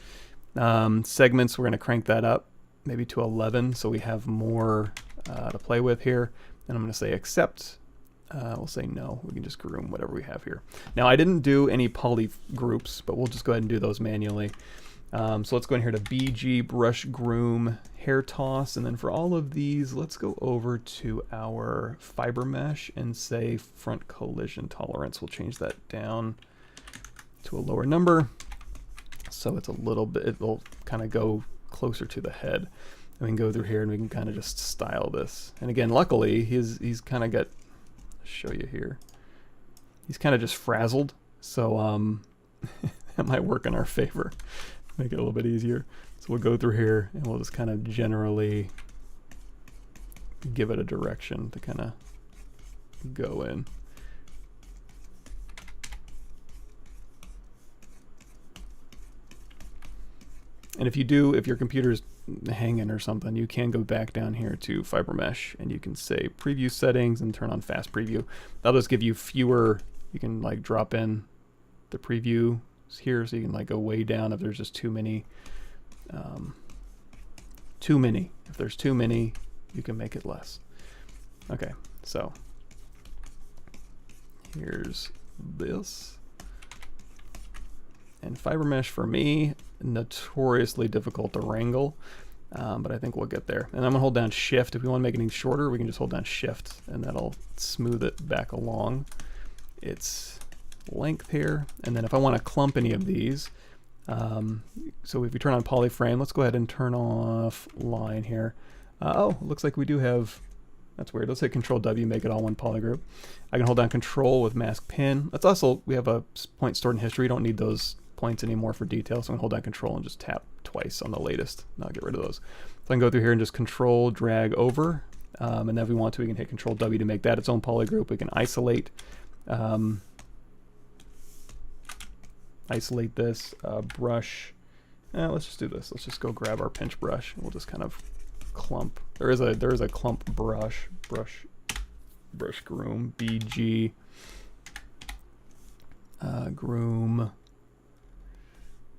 Segments, we're going to crank that up, maybe to 11, so we have more to play with here. And I'm going to say accept. We'll say no. We can just groom whatever we have here. Now, I didn't do any poly groups, but we'll just go ahead and do those manually. So let's go in here to BG, brush, groom, hair toss, and then for all of these, let's go over to our fiber mesh and say front collision tolerance. We'll change that down to a lower number, so it's a little bit, it'll kind of go closer to the head. And we can go through here and we can kind of just style this. And again, luckily, he's kind of got, show you here, he's kind of just frazzled, so that might work in our favor. Make it a little bit easier. So we'll go through here and we'll just kind of generally give it a direction to kind of go in. And if your computer's hanging or something, you can go back down here to Fiber Mesh and you can say preview settings and turn on fast preview. That'll just give you fewer, you can like drop in the preview here, so you can like go way down if there's just too many. If there's too many, you can make it less. Okay, so here's this. And fiber mesh for me, notoriously difficult to wrangle, but I think we'll get there. And I'm gonna hold down Shift. If we want to make it any shorter, we can just hold down Shift, and that'll smooth it back along its length here. And then if I want to clump any of these, so if we turn on polyframe, let's go ahead and turn off line here. Oh, it looks like we do have, that's weird. Let's hit Control W, make it all one polygroup. I can hold down Control with mask pin. Let's also, we have a point stored in history. We don't need those points anymore for detail, so I'm gonna hold down Control and just tap twice on the latest, and I'll get rid of those. So I can go through here and just Control drag over, and then if we want to, we can hit Control W to make that its own polygroup. We can isolate isolate this, brush. Let's just do this. Let's just go grab our pinch brush and we'll just kind of clump. There is a clump brush groom, BG, groom,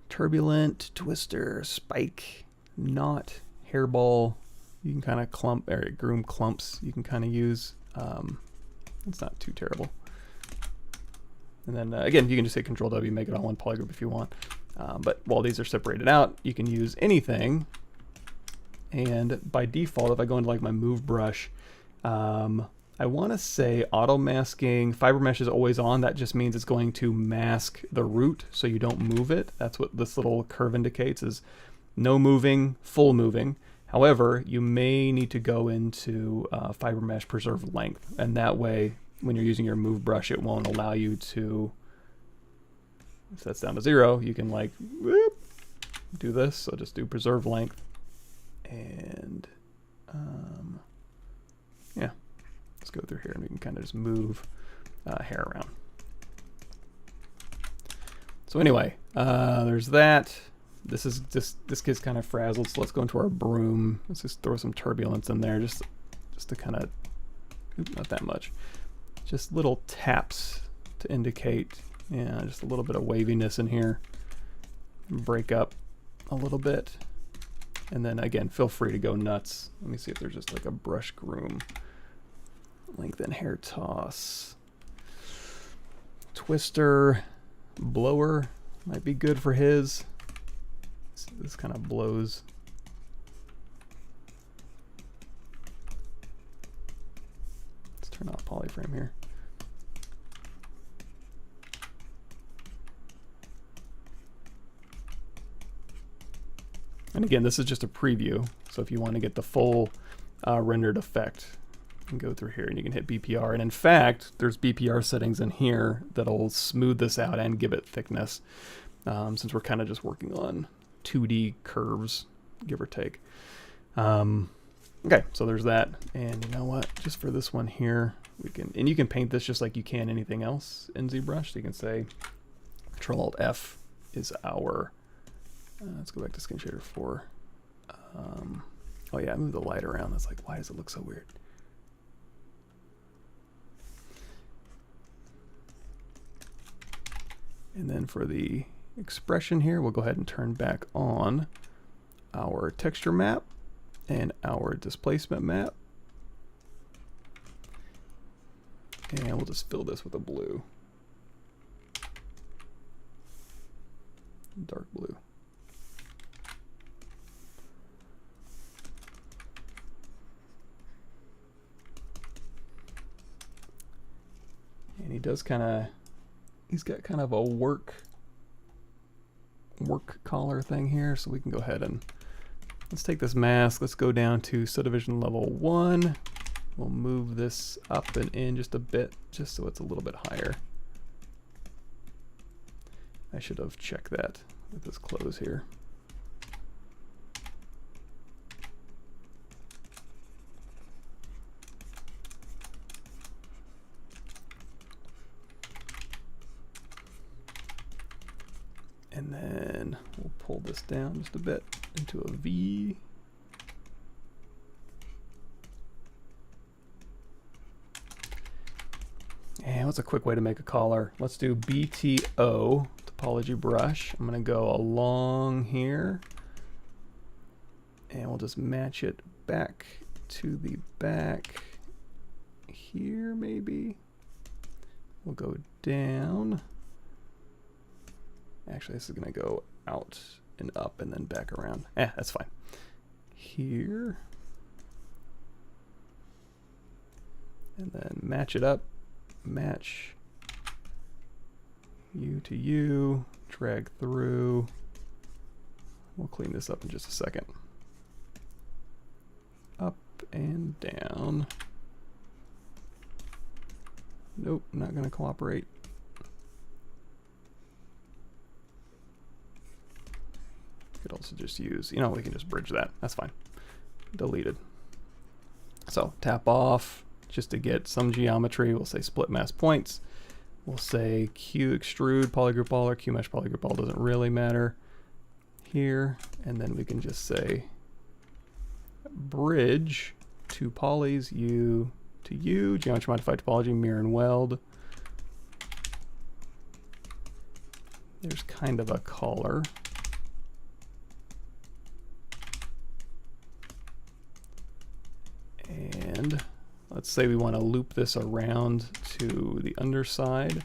turbulent, twister, spike, knot, hairball. You can kind of clump, or groom clumps you can kind of use. It's not too terrible. And then again, you can just hit Control W, make it all one polygroup if you want. But while these are separated out, you can use anything. And by default, if I go into like my move brush, I want to say auto masking, fiber mesh is always on. That just means it's going to mask the root so you don't move it. That's what this little curve indicates, is no moving, full moving. However, you may need to go into fiber mesh preserve length, and that way when you're using your move brush, it won't allow you to, if that's down to 0, you can like whoop, do this. So just do preserve length, and yeah, let's go through here and we can kind of just move hair around. So anyway, there's that. This kid's kind of frazzled, so let's go into our broom. Let's just throw some turbulence in there, just to kind of, not that much, just little taps to indicate, yeah, just a little bit of waviness in here. Break up a little bit, and then again, feel free to go nuts. Let me see if there's just like a brush groom, lengthen hair toss, twister, blower might be good for his. This kind of blows. Let's turn off polyframe here. And again, this is just a preview. So if you want to get the full rendered effect, you can go through here and you can hit BPR. And in fact, there's BPR settings in here that'll smooth this out and give it thickness, since we're kind of just working on 2D curves, give or take. Okay, so there's that. And you know what? Just for this one here, we can, and you can paint this just like you can anything else in ZBrush. So you can say Control-Alt-F is our, let's go back to Skin Shader 4. Oh yeah, I moved the light around. That's like, why does it look so weird? And then for the expression here, we'll go ahead and turn back on our texture map and our displacement map. And we'll just fill this with a blue. Dark blue. And he does kind of, he's got kind of a work collar thing here, so we can go ahead and let's take this mask, let's go down to subdivision level 1. We'll move this up and in just a bit, just so it's a little bit higher. I should have checked that with this close here. And then we'll pull this down just a bit into a V. And what's a quick way to make a collar? Let's do BTO, topology brush. I'm going to go along here. And we'll just match it back to the back here, maybe. We'll go down. Actually, this is going to go out and up and then back around. That's fine. Here. And then match it up. Match U to U. Drag through. We'll clean this up in just a second. Up and down. Nope, not going to cooperate. Could also just use, you know, we can just bridge that. That's fine. Deleted. So tap off just to get some geometry. We'll say split mask points. We'll say Q extrude polygroup all or Q mesh polygroup all, doesn't really matter here. And then we can just say bridge two polys, U to U, geometry modified topology, mirror and weld. There's kind of a collar. And let's say we want to loop this around to the underside.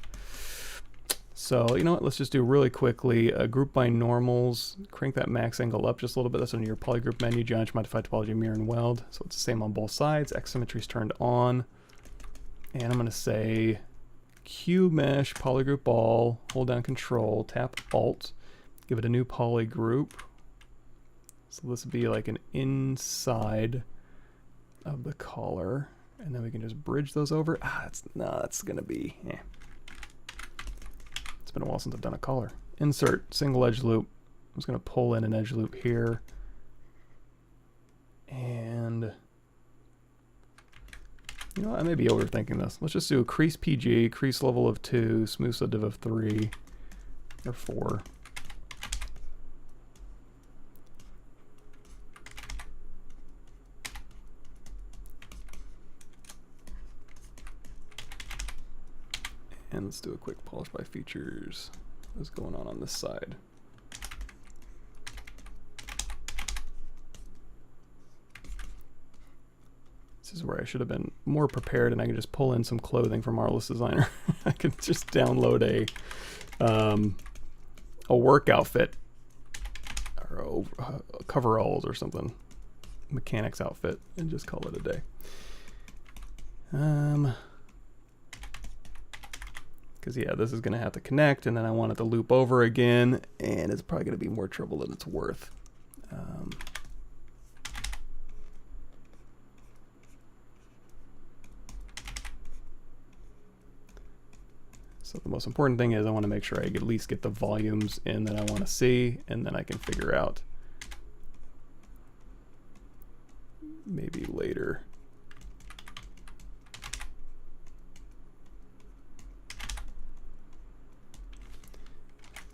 So, you know what, let's just do really quickly group by normals, crank that max angle up just a little bit. That's under your polygroup menu, geometry modified topology, mirror and weld. So it's the same on both sides. X symmetry is turned on. And I'm going to say Q mesh polygroup all, hold down Control, tap Alt, give it a new polygroup. So this would be like an inside of the collar, and then we can just bridge those over. That's gonna be, It's been a while since I've done a collar. Insert single edge loop. I'm just gonna pull in an edge loop here, and you know what? I may be overthinking this. Let's just do a crease PG, crease level of 2, smooth subdiv of 3 or 4. And let's do a quick polish by features. What's going on this side? This is where I should have been more prepared, and I can just pull in some clothing from Marvelous Designer. I can just download a work outfit or coveralls or something, mechanics outfit, and just call it a day. Because yeah, this is going to have to connect, and then I want it to loop over again, and it's probably going to be more trouble than it's worth. So the most important thing is I want to make sure I at least get the volumes in that I want to see, and then I can figure out maybe later.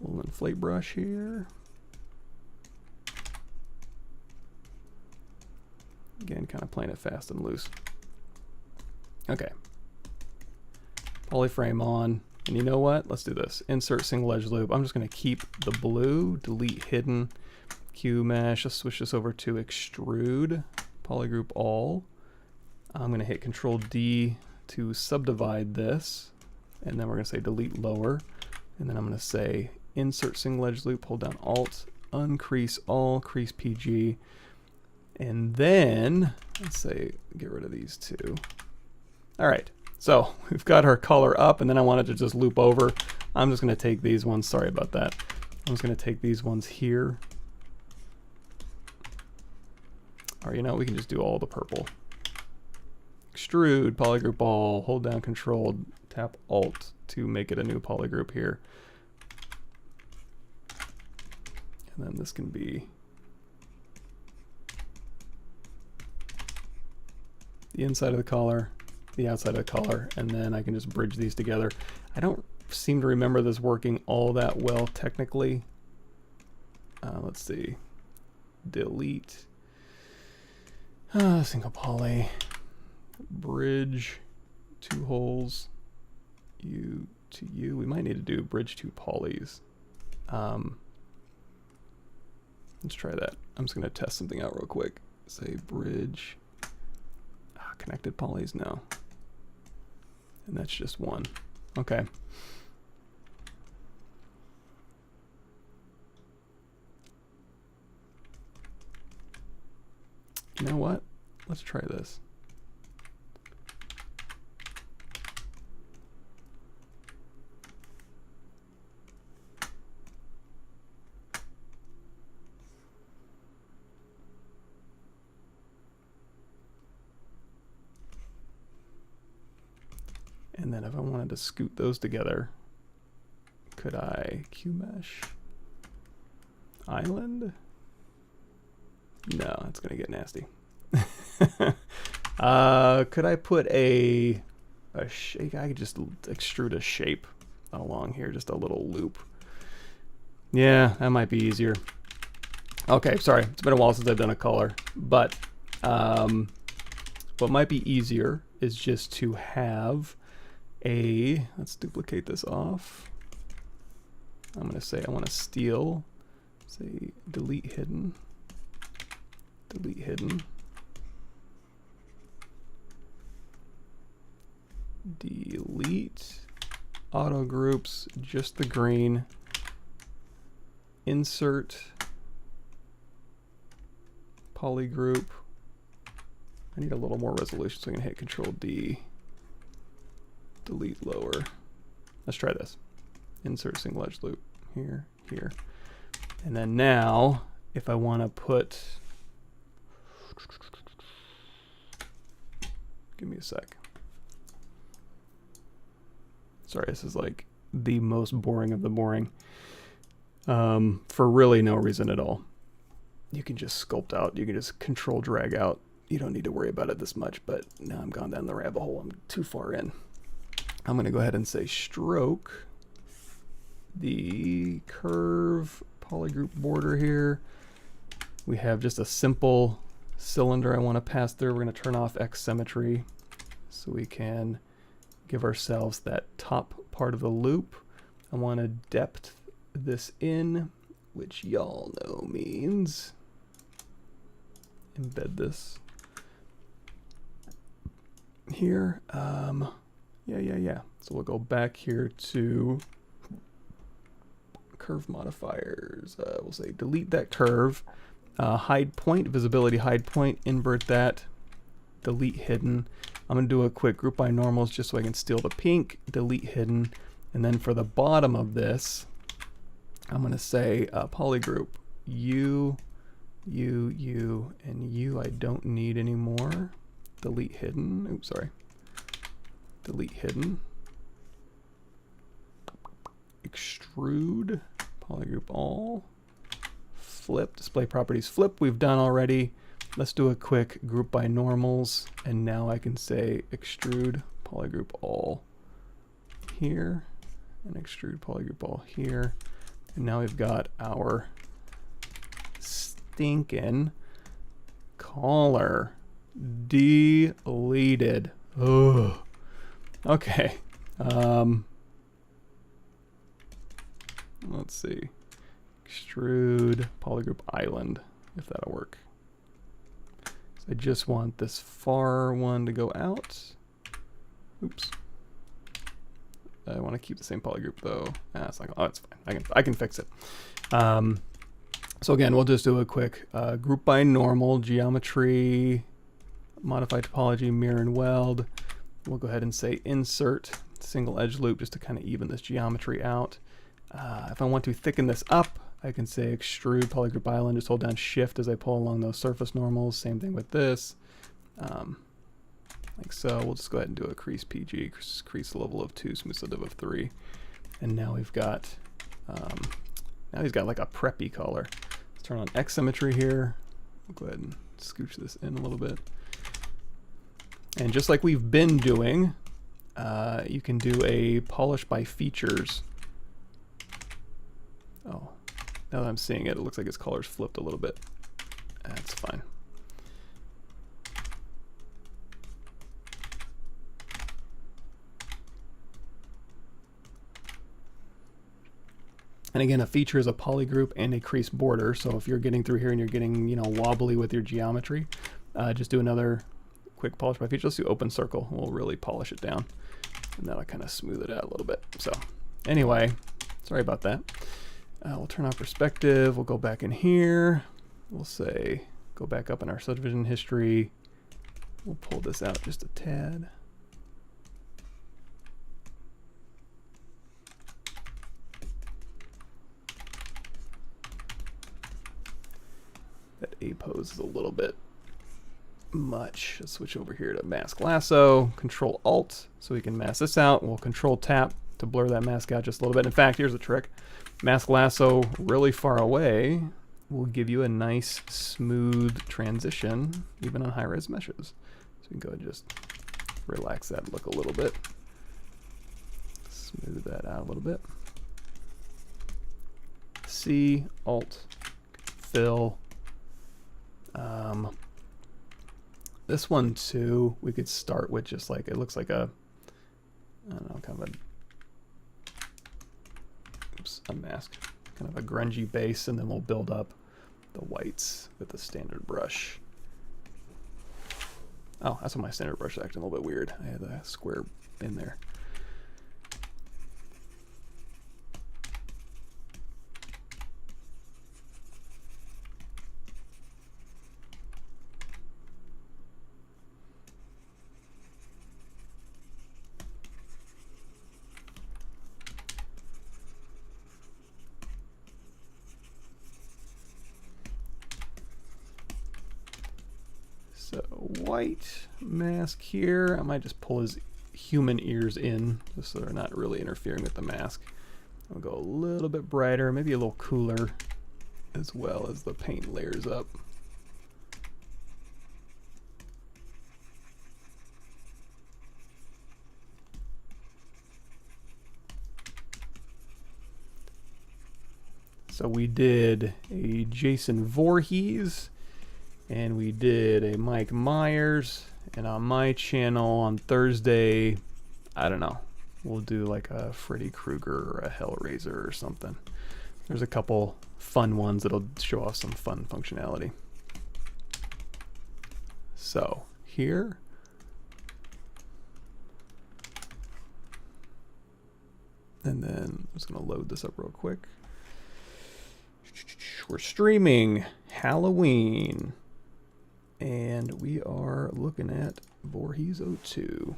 A little inflate brush here. Again, kind of playing it fast and loose. Okay. Polyframe on. And you know what? Let's do this. Insert single edge loop. I'm just going to keep the blue, delete hidden, Q mesh. Let's switch this over to extrude, polygroup all. I'm going to hit Control D to subdivide this. And then we're going to say delete lower. And then I'm going to say insert single edge loop, hold down Alt, uncrease all, crease PG. And then let's say get rid of these two. All right. So we've got our color up, and then I wanted to just loop over. I'm just going to take these ones. Sorry about that. I'm just going to take these ones here. Or you know, we can just do all the purple. Extrude, polygroup all, hold down Control, tap Alt to make it a new polygroup here. And then this can be the inside of the color, the outside of the color, and then I can just bridge these together. I don't seem to remember this working all that well technically. Let's see. Delete. Single poly. Bridge. Two holes. U to U. We might need to do bridge two polys. Let's try that. I'm just going to test something out real quick. Say bridge. Connected polys, no. And that's just one. Okay. You know what? Let's try this. And then if I wanted to scoot those together, could I Q-mesh? Island? No, it's gonna get nasty. Could I put a shape? I could just extrude a shape along here, just a little loop. Yeah, that might be easier. Okay, sorry, it's been a while since I've done a color, but what might be easier is just to have let's duplicate this off. I'm going to say I want to steal, say delete hidden, delete auto groups, just the green, insert polygroup. I need a little more resolution, so I'm going to hit Control D. Delete lower. Let's try this. Insert single edge loop here, here. And then now, if I want to put, give me a sec. Sorry, this is like the most boring of the boring. For really no reason at all. You can just sculpt out, you can just control drag out. You don't need to worry about it this much, but now I'm gone down the rabbit hole. I'm too far in. I'm going to go ahead and say stroke the curve polygroup border here. We have just a simple cylinder I want to pass through. We're going to turn off X symmetry so we can give ourselves that top part of the loop. I want to depth this in, which y'all know means embed this here. Yeah. So we'll go back here to curve modifiers. We'll say delete that curve, hide point, visibility hide point, invert that, delete hidden. I'm going to do a quick group by normals just so I can steal the pink, delete hidden. And then for the bottom of this, I'm going to say polygroup U U, and U I don't need anymore. Delete hidden. Oops, sorry. Delete hidden. Extrude. Polygroup all. Flip. Display properties flip. We've done already. Let's do a quick group by normals. And now I can say extrude polygroup all here. And extrude polygroup all here. And now we've got our stinking collar deleted. Ugh. Okay. Let's see. Extrude polygroup island, if that'll work. So I just want this far one to go out. Oops. I want to keep the same polygroup though. It's like, oh, it's fine. I can fix it. So again, we'll just do a quick group by normal, geometry, modify topology, mirror and weld. We'll go ahead and say insert single edge loop just to kind of even this geometry out. If I want to thicken this up, I can say extrude polygroup island, just hold down shift as I pull along those surface normals. Same thing with this. Like so. We'll just go ahead and do a crease PG, crease level of 2, smooth div of 3. And now we've got, now he's got like a preppy color. Let's turn on X symmetry here. We'll go ahead and scooch this in a little bit. And just like we've been doing, you can do a polish by features. Oh, now that I'm seeing it, it looks like his color's flipped a little bit. That's fine. And again, a feature is a polygroup and a crease border. So if you're getting through here and you're getting, you know, wobbly with your geometry, just do another quick polish by feature. Let's do open circle. We'll really polish it down, and that'll kind of smooth it out a little bit. So anyway, sorry about that. We'll turn on perspective. We'll go back in here. We'll say, go back up in our subdivision history. We'll pull this out just a tad. That A pose is a little bit much. Let's switch over here to mask lasso, Control Alt, so we can mask this out. We'll Control Tap to blur that mask out just a little bit. In fact, here's the trick. Mask lasso really far away will give you a nice smooth transition, even on high-res meshes. So we can go ahead and just relax that look a little bit. Smooth that out a little bit. C, Alt, Fill. This one too, we could start with just like, it looks like a, I don't know, kind of a mask, kind of a grungy base, and then we'll build up the whites with the standard brush. Oh, that's what my standard brush is acting a little bit weird. I had a square in there. So white mask here. I might just pull his human ears in just so they're not really interfering with the mask. I'll go a little bit brighter, maybe a little cooler, as well as the paint layers up. So we did a Jason Voorhees, and we did a Mike Myers, and on my channel on Thursday, I don't know, we'll do like a Freddy Krueger or a Hellraiser or something. There's a couple fun ones that'll show off some fun functionality. So here, and then I'm just gonna load this up real quick. We're streaming Halloween, and we are looking at Voorhees 02.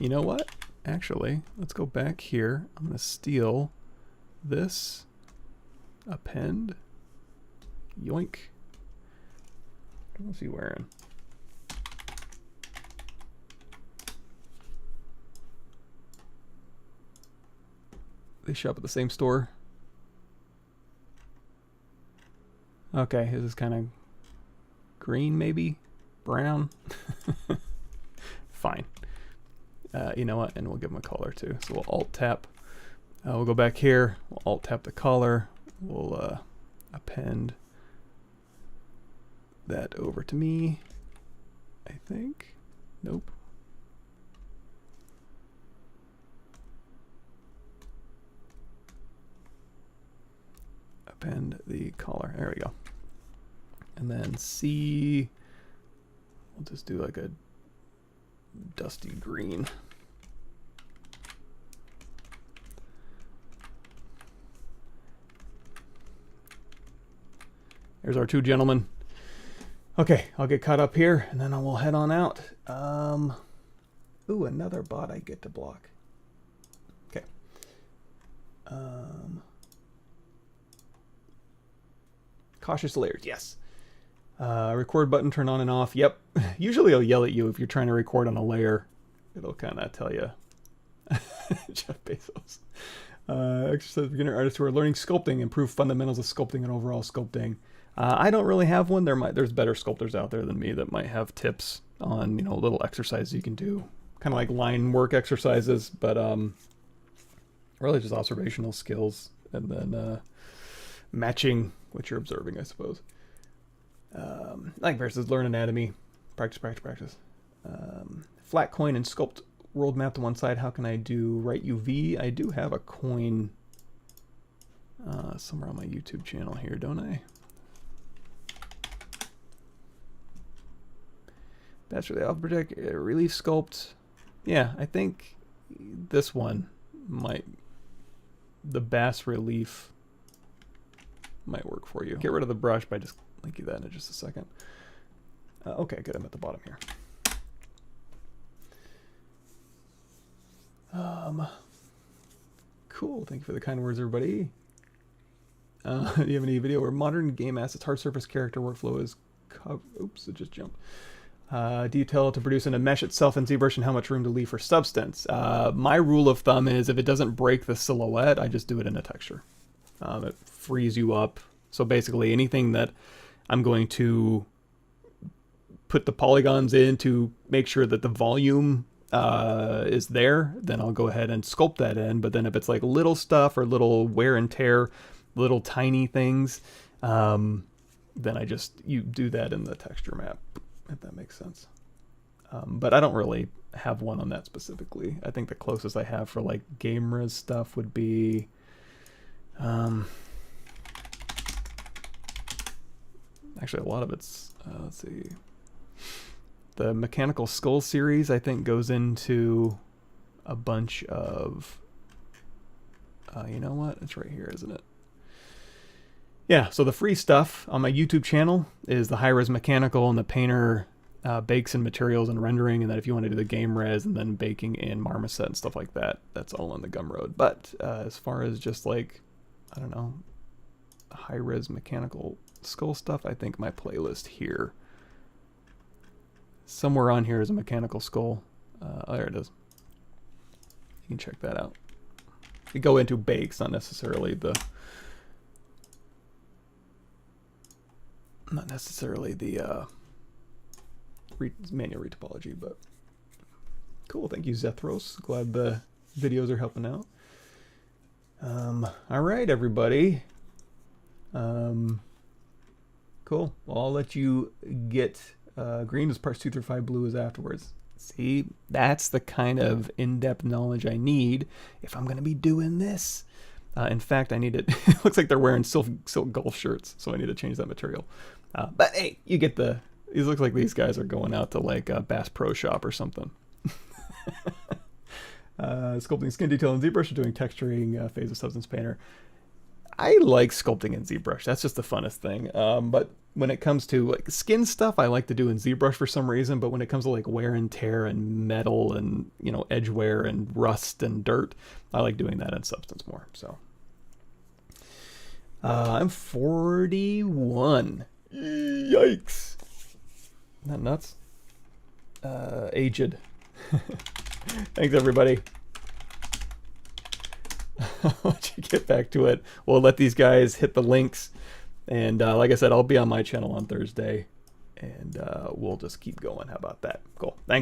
You know what? Actually, let's go back here. I'm going to steal this, append, yoink. What's he wearing? They shop at the same store. Okay, this is kind of green, maybe brown. Fine. You know what? And we'll give them a color too. So we'll Alt tap. We'll go back here. We'll Alt tap the color. We'll append that over to me. I think. Nope. Append the color. There we go. And then C, we'll just do like a dusty green. There's our two gentlemen. Okay, I'll get caught up here and then I will head on out. Ooh, another bot I get to block. Okay. Cautious layers, yes. Record button, turn on and off. Yep. Usually it'll yell at you if you're trying to record on a layer. It'll kind of tell you. Jeff Bezos. Exercise beginner artists who are learning sculpting, improve fundamentals of sculpting and overall sculpting. I don't really have one. There's better sculptors out there than me that might have tips on, you know, little exercises you can do, kind of like line work exercises, but really just observational skills and then matching what you're observing, I suppose. Like versus learn anatomy, practice. Flat coin and sculpt world map to one side. How can I do right UV? I do have a coin somewhere on my YouTube channel here, don't I? That's really off project relief sculpt. Yeah, I think this one might, the bas relief might work for you. Get rid of the brush by just linking that in just a second. Okay, good. I'm at the bottom here. Cool. Thank you for the kind words, everybody. Do you have any video where modern game assets hard surface character workflow is oops, it just jumped. Do you tell it to produce in a mesh itself in ZBrush and how much room to leave for substance? My rule of thumb is if it doesn't break the silhouette, I just do it in a texture. It frees you up. So basically anything that I'm going to put the polygons in to make sure that the volume is there, then I'll go ahead and sculpt that in. But then if it's like little stuff or little wear and tear, little tiny things, then you do that in the texture map, if that makes sense. But I don't really have one on that specifically. I think the closest I have for like game res stuff would be actually a lot of it's let's see, the Mechanical Skull series I think goes into a bunch of you know what, it's right here, isn't it? Yeah, so the free stuff on my YouTube channel is the high-res mechanical, and the painter bakes in materials and rendering, and then if you want to do the game res and then baking in Marmoset and stuff like that, that's all on the Gumroad. But as far as just like, I don't know, high-res mechanical skull stuff, I think my playlist here, somewhere on here is a mechanical skull. Oh, there it is. You can check that out. You go into bakes, not necessarily the manual retopology, but cool. Thank you, Zethros. Glad the videos are helping out. All right, everybody. Cool. Well, I'll let you get green as parts 2 through 5, blue is afterwards. See, that's the kind of in-depth knowledge I need if I'm going to be doing this. In fact, I need it. It looks like they're wearing silk golf shirts, so I need to change that material. But hey, you get the. These look like these guys are going out to like a Bass Pro Shop or something. Sculpting skin detail in ZBrush or doing texturing phase of Substance Painter. I like sculpting in ZBrush. That's just the funnest thing. But when it comes to like skin stuff, I like to do in ZBrush for some reason. But when it comes to like wear and tear and metal and, you know, edge wear and rust and dirt, I like doing that in Substance more. So I'm 41. Yikes! Isn't that nuts? Aged. Thanks, everybody. I'll let you get back to it. We'll let these guys hit the links. And like I said, I'll be on my channel on Thursday. And we'll just keep going. How about that? Cool. Thanks.